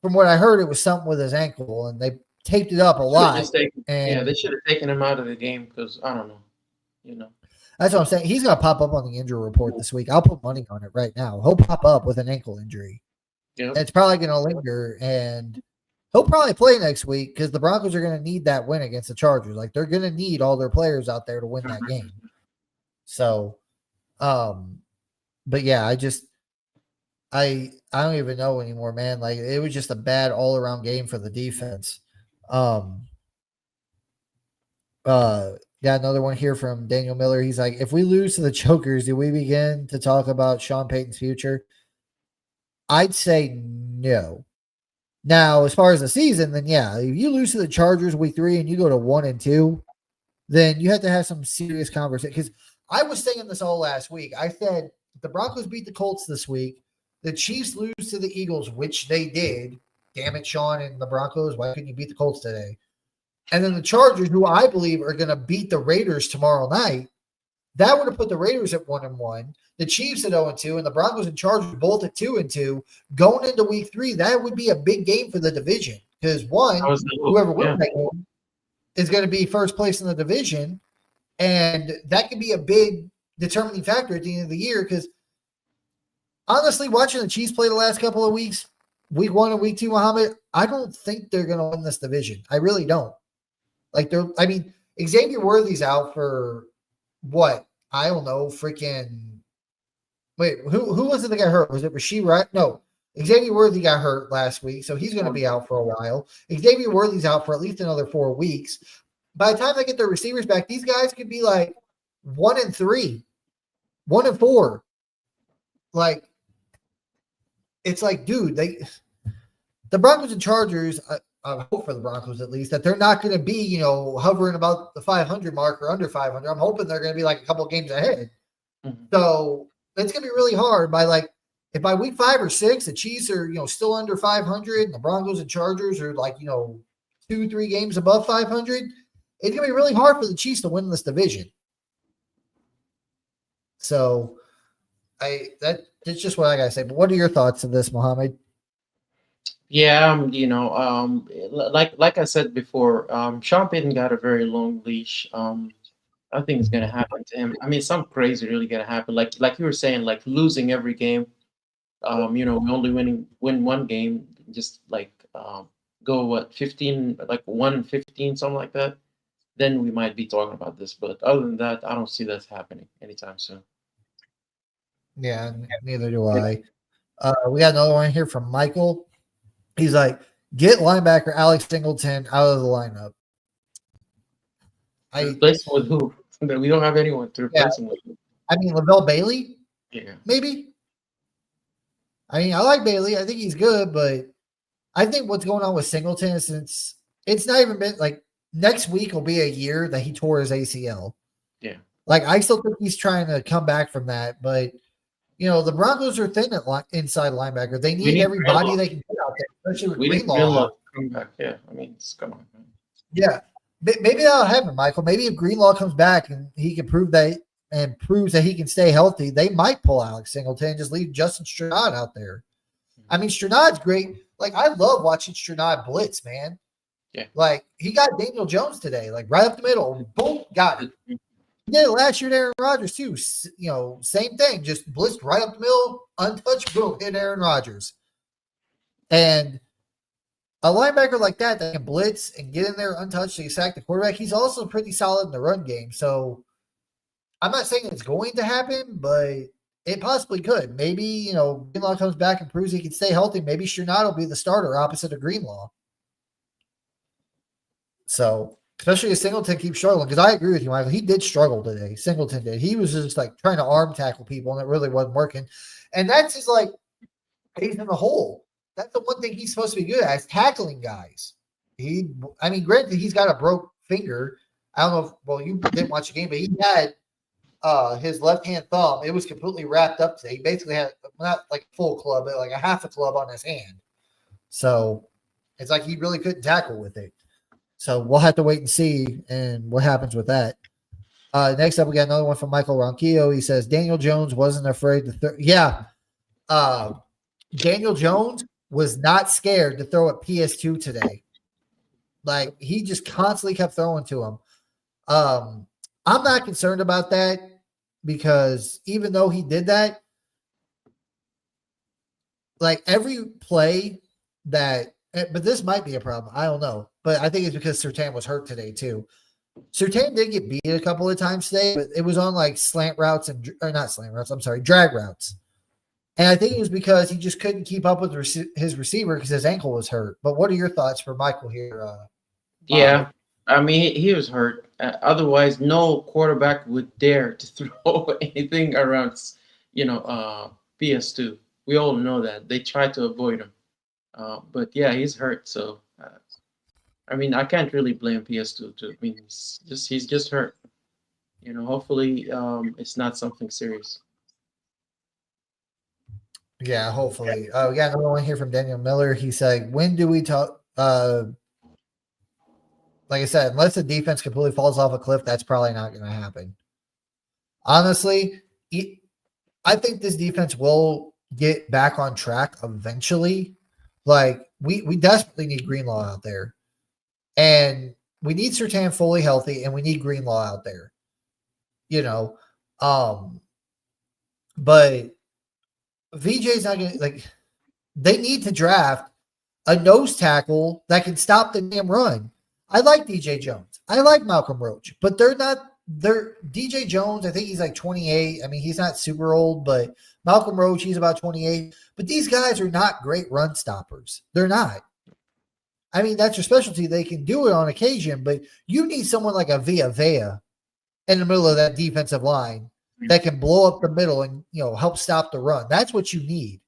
from what I heard, it was something with his ankle, and they taped it up a Should have lot. just taken. Yeah, And they should have taken him out of the game because I don't know. You know. that's what I'm saying. He's going to pop up on the injury report this week. I'll put money on it right now. He'll pop up with an ankle injury. Yep. It's probably going to linger, and he'll probably play next week because the Broncos are going to need that win against the Chargers. Like they're going to need all their players out there to win that game. So, but yeah, I don't even know anymore, man. Like it was just a bad all around game for the defense. Got another one here from Daniel Miller. He's like, if we lose to the Chokers, do we begin to talk about Sean Payton's future? I'd say no. Now, as far as the season, then yeah, if you lose to the Chargers week 3 and you go to 1-2, then you have to have some serious conversation. Because I was saying this all last week. I said if the Broncos beat the Colts this week, the Chiefs lose to the Eagles, which they did. Damn it, Sean and the Broncos. Why couldn't you beat the Colts today? And then the Chargers, who I believe are going to beat the Raiders tomorrow night, that would have put the Raiders at 1-1, the Chiefs at 0-2, and the Broncos and Chargers both at 2-2. Going into week 3, that would be a big game for the division because whoever wins that game is going to be first place in the division, and that could be a big determining factor at the end of the year. Because honestly, watching the Chiefs play the last couple of weeks, week 1 and week 2, Mohammed, I don't think they're going to win this division. I really don't. Like Xavier Worthy's out for what? I don't know. Freaking wait, who was it that got hurt? Was it Rasheed Rice? No, Xavier Worthy got hurt last week, so he's going to be out for a while. Xavier Worthy's out for at least another 4 weeks. By the time they get their receivers back, these guys could be like 1-3, 1-4. Like it's like, dude, the Broncos and Chargers. I hope for the Broncos at least that they're not going to be, hovering about the 500 mark or under 500. I'm hoping they're going to be like a couple of games ahead. Mm-hmm. So it's going to be really hard if by week 5 or 6, the Chiefs are, still under 500 and the Broncos and Chargers are 2-3 games above 500. It's going to be really hard for the Chiefs to win this division. So that's just what I gotta say. But what are your thoughts of this, Mohammed? Yeah, like I said before, Sean Payton got a very long leash. I think it's gonna happen to him. I mean, something crazy really gonna happen. Like you were saying, like losing every game. We only win one game. Just like go what 15, like 1-15, something like that. Then we might be talking about this. But other than that, I don't see that happening anytime soon. Yeah, neither do I. We got another one here from Michael. He's like, get linebacker Alex Singleton out of the lineup. Replace him with who? We don't have anyone to Yeah, replace him with. I mean Lavelle Bailey, Yeah. maybe. I mean, I like Bailey. I think he's good, but I think what's going on with Singleton is since it's not even been like next week will be a year that he tore his ACL. Yeah. Like I still think he's trying to come back from that, but the Broncos are thin at inside linebacker. They We need need everybody Greenlaw. they can get out there, especially with We need Greenlaw Greenlaw out. to come back. Yeah. I mean, come on, man. Yeah, maybe that'll happen, Michael. Maybe if Greenlaw comes back and he can prove that and proves that he can stay healthy, they might pull Alex Singleton and just leave Justin Strnad out there. I mean, Strnad's great. Like I love watching Strnad blitz, man. Yeah. Like he got Daniel Jones today, like right up the middle, boom, got it. He did it last year to Aaron Rodgers too. Same thing, just blitzed right up the middle, untouched, boom, hit Aaron Rodgers. And a linebacker like that can blitz and get in there untouched and sack the quarterback, he's also pretty solid in the run game. So I'm not saying it's going to happen, but it possibly could. Maybe, Greenlaw comes back and proves he can stay healthy. Maybe Strnad will be the starter opposite of Greenlaw. So, especially if Singleton keeps struggling, because I agree with you, Michael. He did struggle today. Singleton did. He was just like trying to arm tackle people, and it really wasn't working. And that's just like he's in the hole. That's the one thing he's supposed to be good at, is tackling guys. Granted, he's got a broke finger. I don't know if, well, you didn't watch the game, but he had his left hand thumb. It was completely wrapped up today. He basically had not like a full club, but like a half a club on his hand. So it's like he really couldn't tackle with it. So we'll have to wait and see and what happens with that. Next up, we got another one from Michael Ronquillo. He says Daniel Jones wasn't afraid to yeah. Daniel Jones was not scared to throw at PS2 today. Like he just constantly kept throwing to him. I'm not concerned about that because even though he did that, like every play that, but this might be a problem. I don't know. But I think it's because Surtain was hurt today too. Surtain did get beat a couple of times today, but it was on like slant routes or not slant routes. I'm sorry, drag routes. And I think it was because he just couldn't keep up with his receiver because his ankle was hurt. But what are your thoughts for Michael here? Yeah, I mean he was hurt. Otherwise, no quarterback would dare to throw anything around, PS2. We all know that they try to avoid him. But yeah, he's hurt. So I mean, I can't really blame PS2 too. I mean, he's just hurt. Hopefully, it's not something serious. Yeah, hopefully. We got another one here from Daniel Miller. He said, when do we talk? Like I said, unless the defense completely falls off a cliff, that's probably not going to happen. Honestly, I think this defense will get back on track eventually. Like, we desperately need Greenlaw out there. And we need Surtain fully healthy, and we need Greenlaw out there. But VJ's not going to, like, they need to draft a nose tackle that can stop the damn run. I like DJ Jones. I like Malcolm Roach, but they're DJ Jones. I think he's like 28. I mean, he's not super old, but Malcolm Roach, he's about 28. But these guys are not great run stoppers. They're not. I mean, that's your specialty. They can do it on occasion, but you need someone like a Villa in the middle of that defensive line that can blow up the middle and, help stop the run. That's what you need.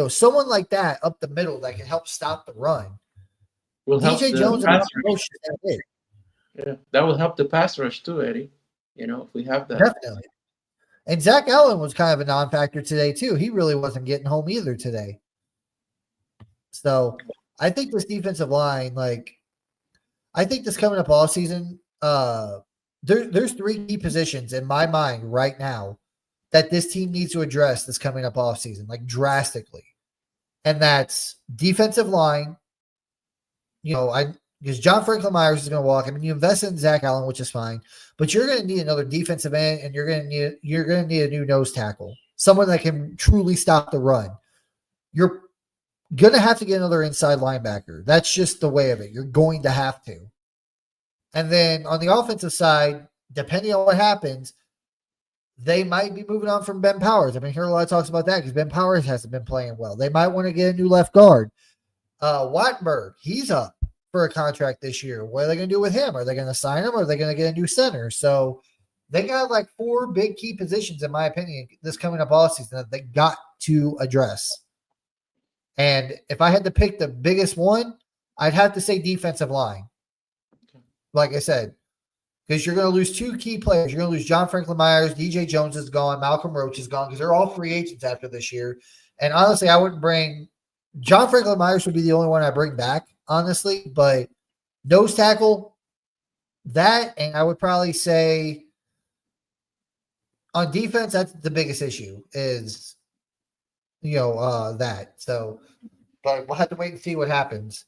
Someone like that up the middle that can help stop the run. DJ Jones and Roach, yeah, that will help the pass rush too, Eddie. If we have that. Definitely. And Zach Allen was kind of a non-factor today too. He really wasn't getting home either today. So I think this defensive line, I think this coming up all season, there's three key positions in my mind right now that this team needs to address this coming up off season, like drastically. And that's defensive line. Because John Franklin Myers is going to walk. I mean, you invest in Zach Allen, which is fine, but you're going to need another defensive end, and you're going to need a new nose tackle, someone that can truly stop the run. You're going to have to get another inside linebacker. That's just the way of it. You're going to have to. And then on the offensive side, depending on what happens, they might be moving on from Ben Powers. I've been hearing a lot of talks about that because Ben Powers hasn't been playing well. They might want to get a new left guard. Wattenberg, he's up for a contract this year. What are they going to do with him? Are they going to sign him or are they going to get a new center? So they got like four big key positions, in my opinion, this coming up all season that they got to address. And if I had to pick the biggest one, I'd have to say defensive line. Like I said, because you're going to lose two key players. You're going to lose John Franklin Myers, DJ Jones is gone, Malcolm Roach is gone because they're all free agents after this year. And honestly, I wouldn't bring John Franklin Myers would be the only one I bring back, honestly. But nose tackle, that, and I would probably say on defense, that's the biggest issue is, that. So, but we'll have to wait and see what happens.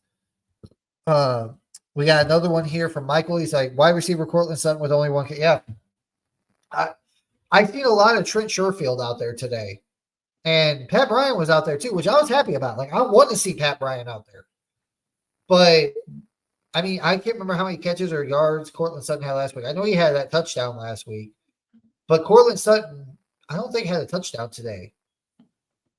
We got another one here from Michael. He's like, wide receiver Cortland Sutton with only one. Yeah. I've seen a lot of Trent Sherfield out there today. And Pat Bryant was out there too, which I was happy about. Like, I want to see Pat Bryant out there. But, I mean, I can't remember how many catches or yards Cortland Sutton had last week. I know he had that touchdown last week. But Cortland Sutton, I don't think had a touchdown today.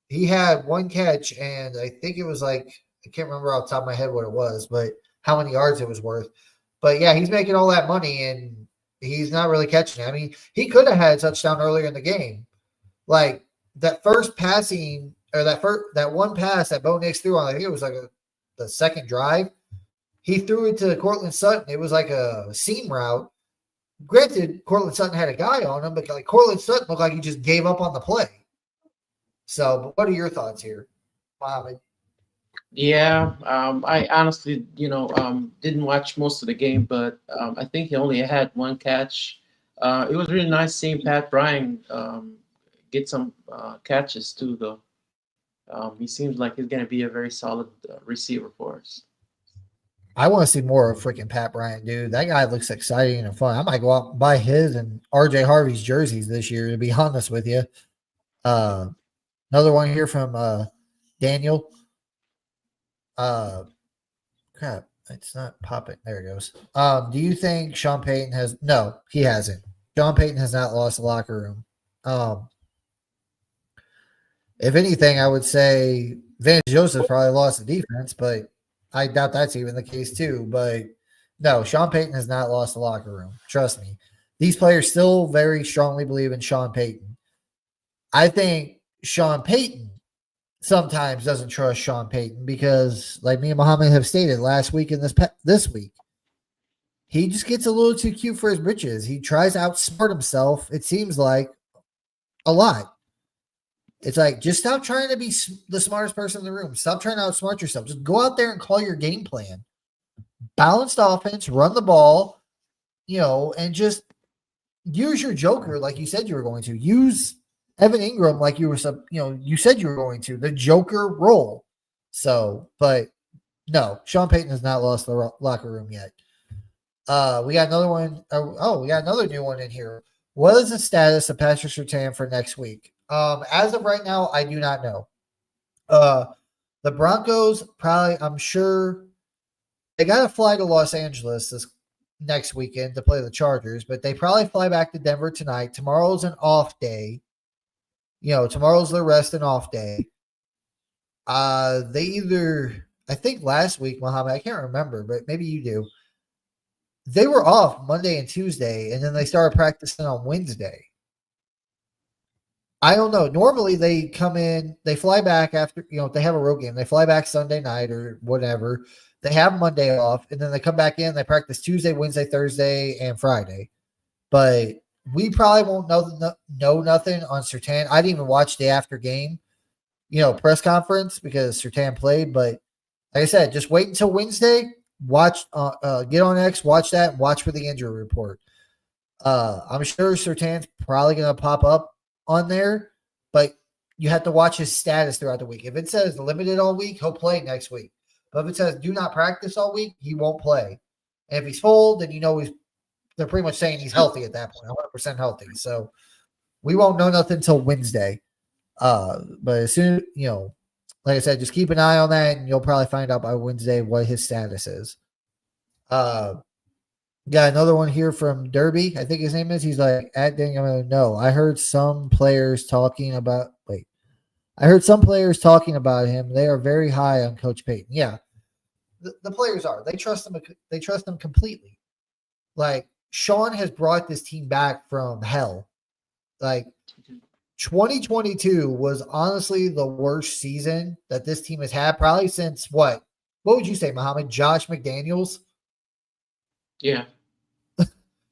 He had one catch, and I think it was like, I can't remember off the top of my head what it was, but how many yards it was worth. But, yeah, he's making all that money, and he's not really catching it. I mean, he could have had a touchdown earlier in the game. Like, that first passing, or that one pass that Bo Nix threw on, I think it was like the second drive. He threw it to Cortland Sutton. It was like a seam route. Granted, Cortland Sutton had a guy on him, but like Cortland Sutton looked like he just gave up on the play. So, but what are your thoughts here, Mohammed? Yeah, I honestly, didn't watch most of the game, but I think he only had one catch. It was really nice seeing Pat Bryant get some catches too, though. He seems like he's going to be a very solid receiver for us. I want to see more of freaking Pat Bryant, dude. That guy looks exciting and fun. I might go out and buy his and RJ Harvey's jerseys this year, to be honest with you. Another one here from Daniel. Crap, it's not popping. There it goes. Do you think Sean Payton has – no, he hasn't. Sean Payton has not lost the locker room. If anything, I would say Vance Joseph probably lost the defense, but I doubt that's even the case too. But no, Sean Payton has not lost the locker room. Trust me. These players still very strongly believe in Sean Payton. I think Sean Payton sometimes doesn't trust Sean Payton because, like me and Muhammad have stated last week and this week, he just gets a little too cute for his britches. He tries to outsmart himself, it seems like, a lot. It's like, just stop trying to be the smartest person in the room. Stop trying to outsmart yourself. Just go out there and call your game plan. Balanced offense, run the ball, and just use your joker like you said you were going to. Use Evan Ingram like you said you were going to. The joker role. So, but no, Sean Payton has not lost the locker room yet. We got another one. We got another new one in here. What is the status of Patrick Surtain for next week? As of right now, I do not know. The Broncos probably, I'm sure, they got to fly to Los Angeles this next weekend to play the Chargers, but they probably fly back to Denver tonight. Tomorrow's an off day. Tomorrow's their rest and off day. I think last week, Muhammad, I can't remember, but maybe you do. They were off Monday and Tuesday, and then they started practicing on Wednesday. I don't know. Normally they come in, they fly back after, if they have a road game, they fly back Sunday night or whatever. They have Monday off, and then they come back in, they practice Tuesday, Wednesday, Thursday, and Friday. But we probably won't know nothing on Surtain. I didn't even watch the after game, press conference because Surtain played. But like I said, just wait until Wednesday. Watch, get on X, watch that, and watch for the injury report. I'm sure Sertan's probably going to pop up on there, but you have to watch his status throughout the week. If it says limited all week, he'll play next week. But if it says do not practice all week, he won't play. And if he's full, then they're pretty much saying he's healthy at that point, 100% healthy. So we won't know nothing until Wednesday. But as soon, like I said, just keep an eye on that, and you'll probably find out by Wednesday what his status is. Got another one here from Derby. I think his name is. He's like, at Daniel. No, I heard some players talking about. Wait, I heard some players talking about him. They are very high on Coach Payton. Yeah, the players are. They trust him. They trust him completely. Like Sean has brought this team back from hell. Like 2022 was honestly the worst season that this team has had, probably since what? What would you say, Muhammad? Josh McDaniels? Yeah.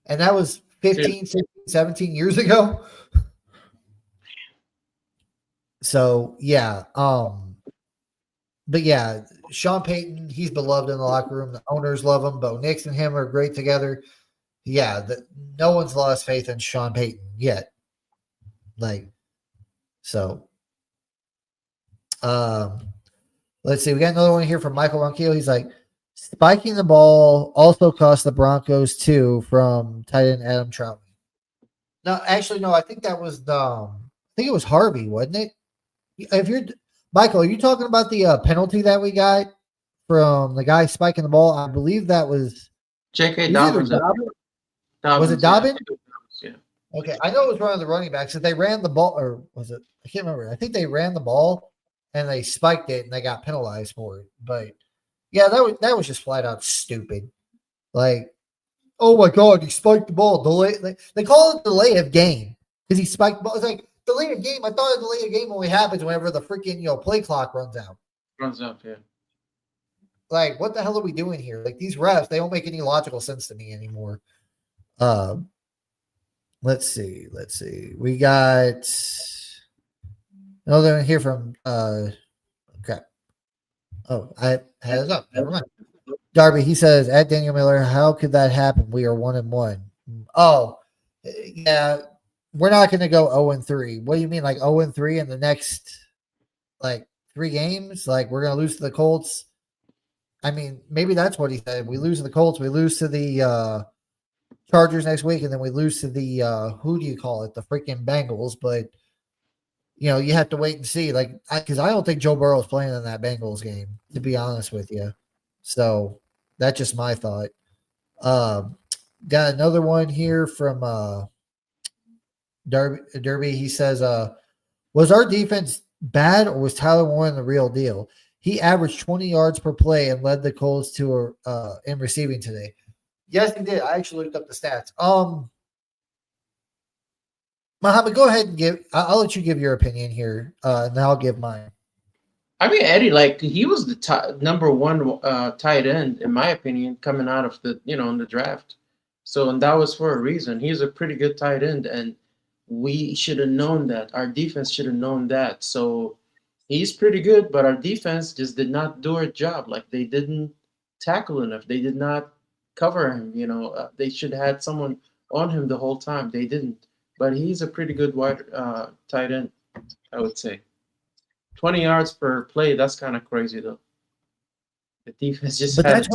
And that was 15, 16, 17 years ago. So, yeah. But yeah, Sean Payton, he's beloved in the locker room. The owners love him. Bo Nix and him are great together. Yeah, no one's lost faith in Sean Payton yet. So, let's see. We got another one here from Michael Ronquillo. He's like, spiking the ball also cost the Broncos too from tight end Adam Troutman. No, actually, no. I think that was I think it was Harvey, wasn't it? If you're Michael, are you talking about the penalty that we got from the guy spiking the ball? I believe that was J.K. Dobbins. Was it Dobbins? Yeah. Okay, I know it was one of the running backs. If they ran the ball, or was it? I can't remember. I think they ran the ball and they spiked it and they got penalized for it. But yeah, that was just flat out stupid. Like, oh my god, he spiked the ball. Delay. They call it delay of game because he spiked the ball. It's like delay of game. I thought a delay of game only happens whenever the freaking play clock runs out. Yeah. Like, what the hell are we doing here? Like these refs, they don't make any logical sense to me anymore. Let's see. We got another one here from okay. Oh, I had it up. Never mind. Darby, he says, at Daniel Miller, how could that happen? We are 1-1. Oh, yeah. We're not going to go 0-3. What do you mean, like 0-3 in the next, like, 3 games? Like, we're going to lose to the Colts? I mean, maybe that's what he said. We lose to the Colts. We lose to the Chargers next week, and then we lose to the, who do you call it? The freaking Bengals. But, you have to wait and see. Like, because I don't think Joe Burrow is playing in that Bengals game, to be honest with you. So, that's just my thought. Got another one here from Derby. He says, was our defense bad or was Tyler Warren the real deal? He averaged 20 yards per play and led the Colts to in receiving today. Yes, he did. I actually looked up the stats. Muhammad, go ahead and I'll let you give your opinion here, and then I'll give mine. I mean, Eddie, like he was the number one tight end, in my opinion, coming out of the in the draft. So, and that was for a reason. He's a pretty good tight end, and we should have known that. Our defense should have known that. So, he's pretty good, but our defense just did not do our job. Like they didn't tackle enough. They did not cover him. They should have had someone on him the whole time. They didn't. But he's a pretty good wide tight end, I would say. 20 yards per play, that's kind of crazy, though. The defense just But that's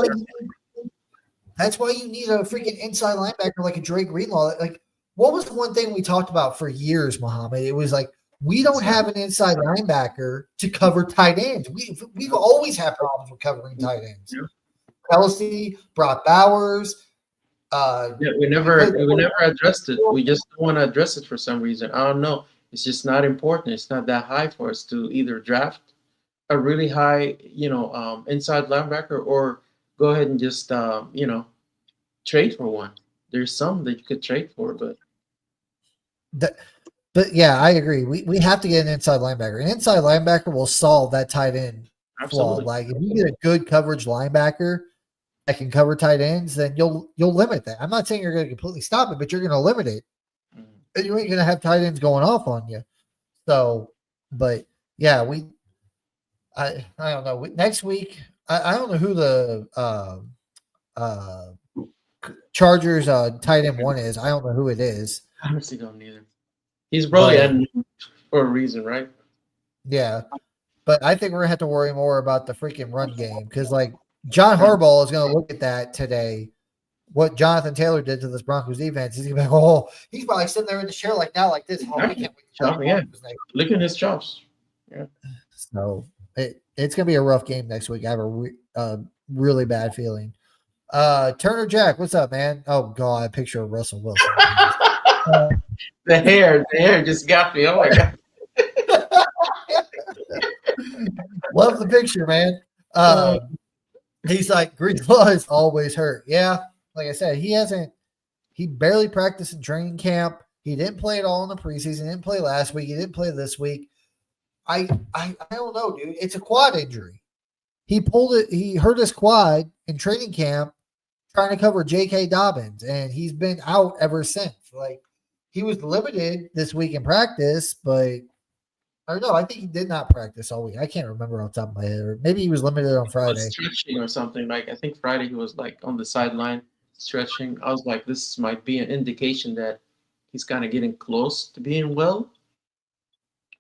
why you need a freaking inside linebacker like a Dre Greenlaw. Like, what was the one thing we talked about for years, Muhammad? It was like, we don't have an inside linebacker to cover tight ends. We've always had problems with covering tight ends. Yeah. Kelsey, Brock Bowers. We never addressed it. We just don't want to address it for some reason. I don't know. It's just not important. It's not that high for us to either draft a really high, inside linebacker or go ahead and just, trade for one. There's some that you could trade for, but yeah, I agree. We have to get an inside linebacker. An inside linebacker will solve that tight end flaw. Like if you get a good coverage linebacker that can cover tight ends, then you'll limit that. I'm not saying you're going to completely stop it, but you're going to limit it. And you ain't going to have tight ends going off on you. So, but yeah, I don't know. Next week, I don't know who the Chargers tight end one is. I don't know who it is. I honestly don't either. He's probably But unnamed for a reason, right? yeah. But I think we're gonna have to worry more about the freaking run game because like John Harbaugh is gonna look at that today. What Jonathan Taylor did to this Broncos defense, he's gonna be like, oh, he's probably sitting there in the chair like now, like this. Oh, we can't wait to Yeah. Look at his chops. Yeah. So it's gonna be a rough game next week. I have a really bad feeling. Turner Jack, what's up, man? Oh God, a picture of Russell Wilson. The hair just got me. Oh my God. Love the picture, man. He's like, Greenlaw is always hurt. Yeah, like I said, he barely practiced in training camp. He didn't play at all in the preseason. He didn't play last week. He didn't play this week. I don't know, dude. It's a quad injury. He pulled it. He hurt his quad in training camp trying to cover J.K. Dobbins, and he's been out ever since. Like, he was limited this week in practice, but or no, I think he did not practice all week. I can't remember off the top of my head. Or maybe he was limited on Friday. Stretching or something. Like I think Friday he was like on the sideline stretching. I was like, this might be an indication that he's kind of getting close to being well.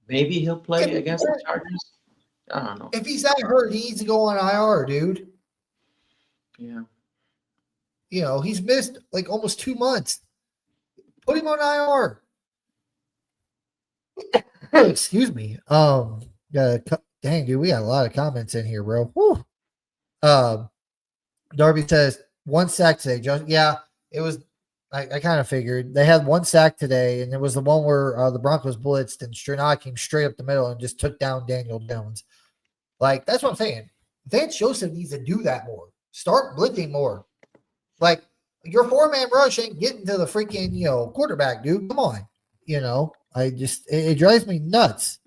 Maybe he'll play against the Chargers. I don't know. If he's that hurt, he needs to go on IR, dude. Yeah. You know, he's missed like almost 2 months. Put him on IR. Excuse me. Dang, dude, we got a lot of comments in here, bro. Whew. Darby says 1 sack today. Just yeah, it was. I kind of figured they had 1 sack today, and it was the one where the Broncos blitzed and Stranad came straight up the middle and just took down Daniel Jones. Like that's what I'm saying. Vance Joseph needs to do that more. Start blitzing more. Like your 4-man rush ain't getting to the freaking quarterback, dude. Come on, it drives me nuts.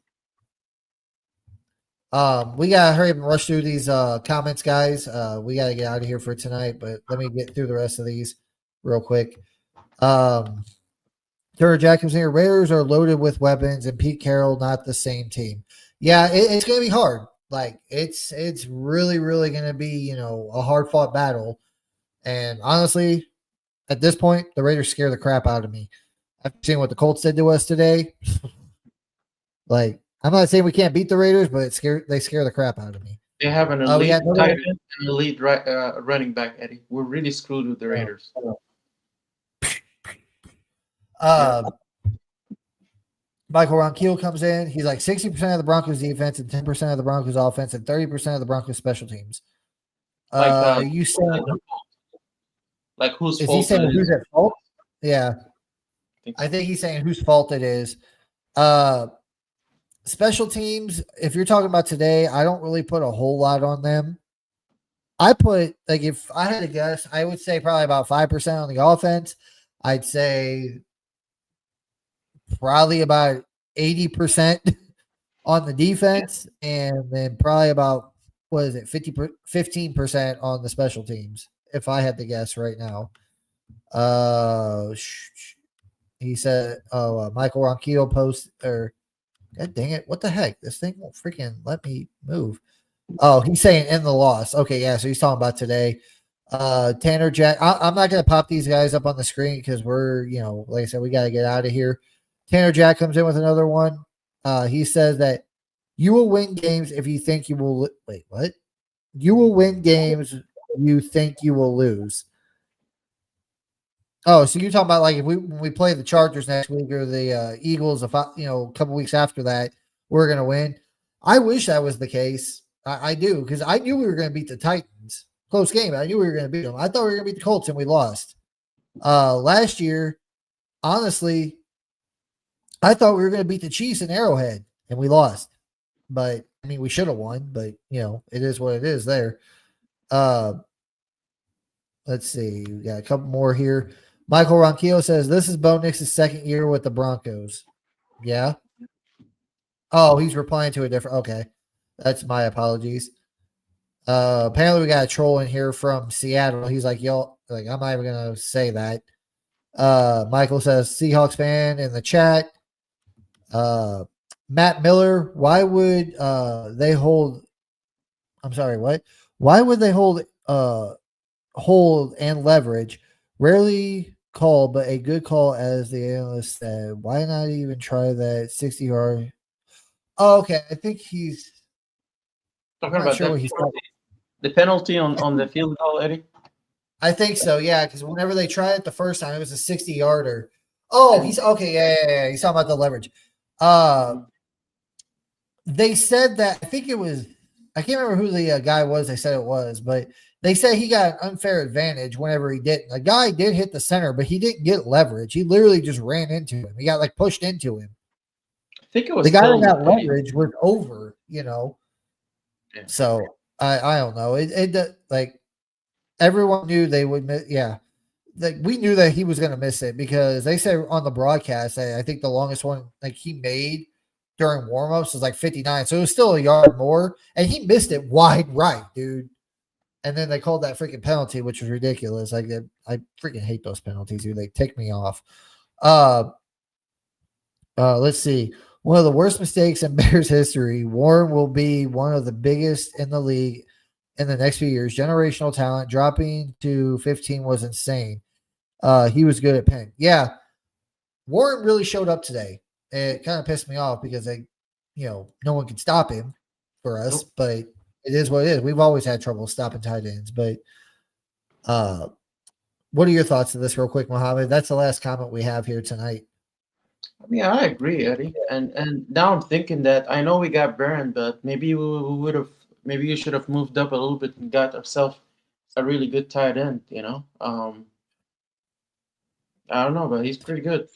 We gotta hurry up and rush through these comments, guys. We gotta get out of here for tonight, but let me get through the rest of these real quick. Turner Jackson's here. Raiders are loaded with weapons, and Pete Carroll not the same team. Yeah, it's gonna be hard. Like it's really, really gonna be a hard fought battle. And honestly, at this point, the Raiders scare the crap out of me. After seeing what the Colts did to us today, like I'm not saying we can't beat the Raiders, but they scare the crap out of me. They have an elite tight end and an elite running back, Eddie. We're really screwed with the Raiders. Michael Ronquillo comes in. He's like 60% of the Broncos defense and 10% of the Broncos offense and 30% of the Broncos special teams. You said like whose is fault? He saying who's at fault? Yeah. I think he's saying whose fault it is. Special teams, if you're talking about today, I don't really put a whole lot on them. I put, like, if I had to guess, I would say probably about 5% on the offense. I'd say probably about 80% on the defense, and then probably about, 15% on the special teams, if I had to guess right now. He said, Michael Ronquillo post, or God dang it, what the heck? This thing won't freaking let me move. Oh, he's saying in the loss. Okay, yeah, so he's talking about today. Tanner Jack, I'm not going to pop these guys up on the screen because we're, like I said, we got to get out of here. Tanner Jack comes in with another one. He says that you will win games if you think you will. Wait, what? You will win games you think you will lose. Oh, so you're talking about like when we play the Chargers next week or the Eagles, a couple weeks after that, we're going to win. I wish that was the case. I do, because I knew we were going to beat the Titans. Close game. I knew we were going to beat them. I thought we were going to beat the Colts, and we lost. Last year, honestly, I thought we were going to beat the Chiefs in Arrowhead, and we lost. But, I mean, we should have won, but, it is what it is there. Let's see. We got a couple more here. Michael Ronquillo says, this is Bo Nix's second year with the Broncos. Yeah? Oh, he's replying to a different – okay. That's my apologies. Apparently we got a troll in here from Seattle. He's like, yo, like, I'm not even going to say that. Michael says, Seahawks fan in the chat. Matt Miller, why would they hold – I'm sorry, what? Why would they hold and leverage Rarely called, but a good call, as the analyst said. Why not even try that 60-yard? Oh, okay. I think he's. I'm Talking not about sure that what he's talking. the penalty on the field goal, Eddie. I think so, yeah, because whenever they tried it the first time, it was a 60-yarder. Oh, And he's okay. Yeah. He's talking about the leverage. Uh, they said that I think it was I can't remember who the guy was. They said it was, but they said he got an unfair advantage whenever he didn't. The guy did hit the center, but he didn't get leverage. He literally just ran into him. He got like pushed into him. I think it The was guy that still got Eddie. leverage was over, you know. Yeah. So I don't know. It like everyone knew they would miss. Yeah, like we knew that he was going to miss it because they said on the broadcast that I think the longest one like he made during warmups was like 59, so it was still a yard more, and he missed it wide right, dude. And then they called that freaking penalty, which was ridiculous. Like I freaking hate those penalties, dude. They tick me off. Uh, let's see. One of the worst mistakes in Bears history. Warren will be one of the biggest in the league in the next few years. Generational talent. Dropping to 15 was insane. He was good at Penn. Yeah, Warren really showed up today. It kind of pissed me off because no one can stop him for us, Nope. but it is what it is. We've always had trouble stopping tight ends. But what are your thoughts of this, real quick, Mohammed? That's the last comment we have here tonight. Yeah, I agree, Eddie. And now I'm thinking that I know we got burned, but maybe we would have maybe you should have moved up a little bit and got ourselves a really good tight end, you know? I don't know, but he's pretty good.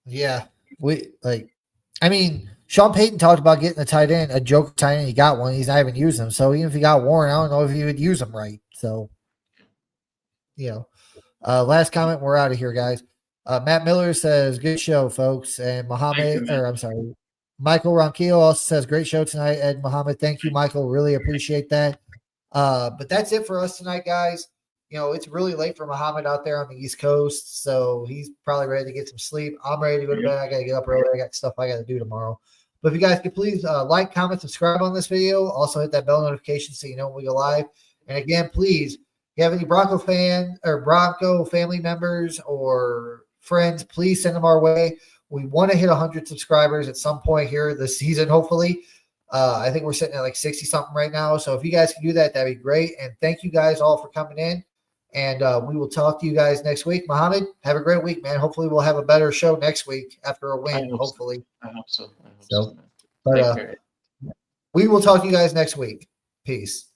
Yeah, I mean, Sean Payton talked about getting a tight end, a joke tight end. He got one. He's not even using him. So even if he got Warren, I don't know if he would use him right. So, last comment. We're out of here, guys. Matt Miller says, "Good show, folks." And Thank you, Mohammed, man. or I'm sorry, Michael Ronquillo also says, "Great show tonight." Ed Mohammed, thank you, Michael. Really appreciate that. But that's it for us tonight, guys. It's really late for Muhammad out there on the East Coast, so he's probably ready to get some sleep. I'm ready to go to Yep. bed. I got to get up early. I got stuff I got to do tomorrow. But if you guys could please like, comment, subscribe on this video. Also hit that bell notification so you know when we go live. And again, please, if you have any Bronco fan or Bronco family members or friends, please send them our way. We want to hit 100 subscribers at some point here this season, hopefully. I think we're sitting at like 60 something right now. So if you guys can do that, that'd be great. And thank you guys all for coming in. And we will talk to you guys next week. Mohammed, have a great week, man. Hopefully we'll have a better show next week after a I win, hope so. hopefully. I hope so. I hope so, So, man. but Take care. we will talk to you guys next week. Peace.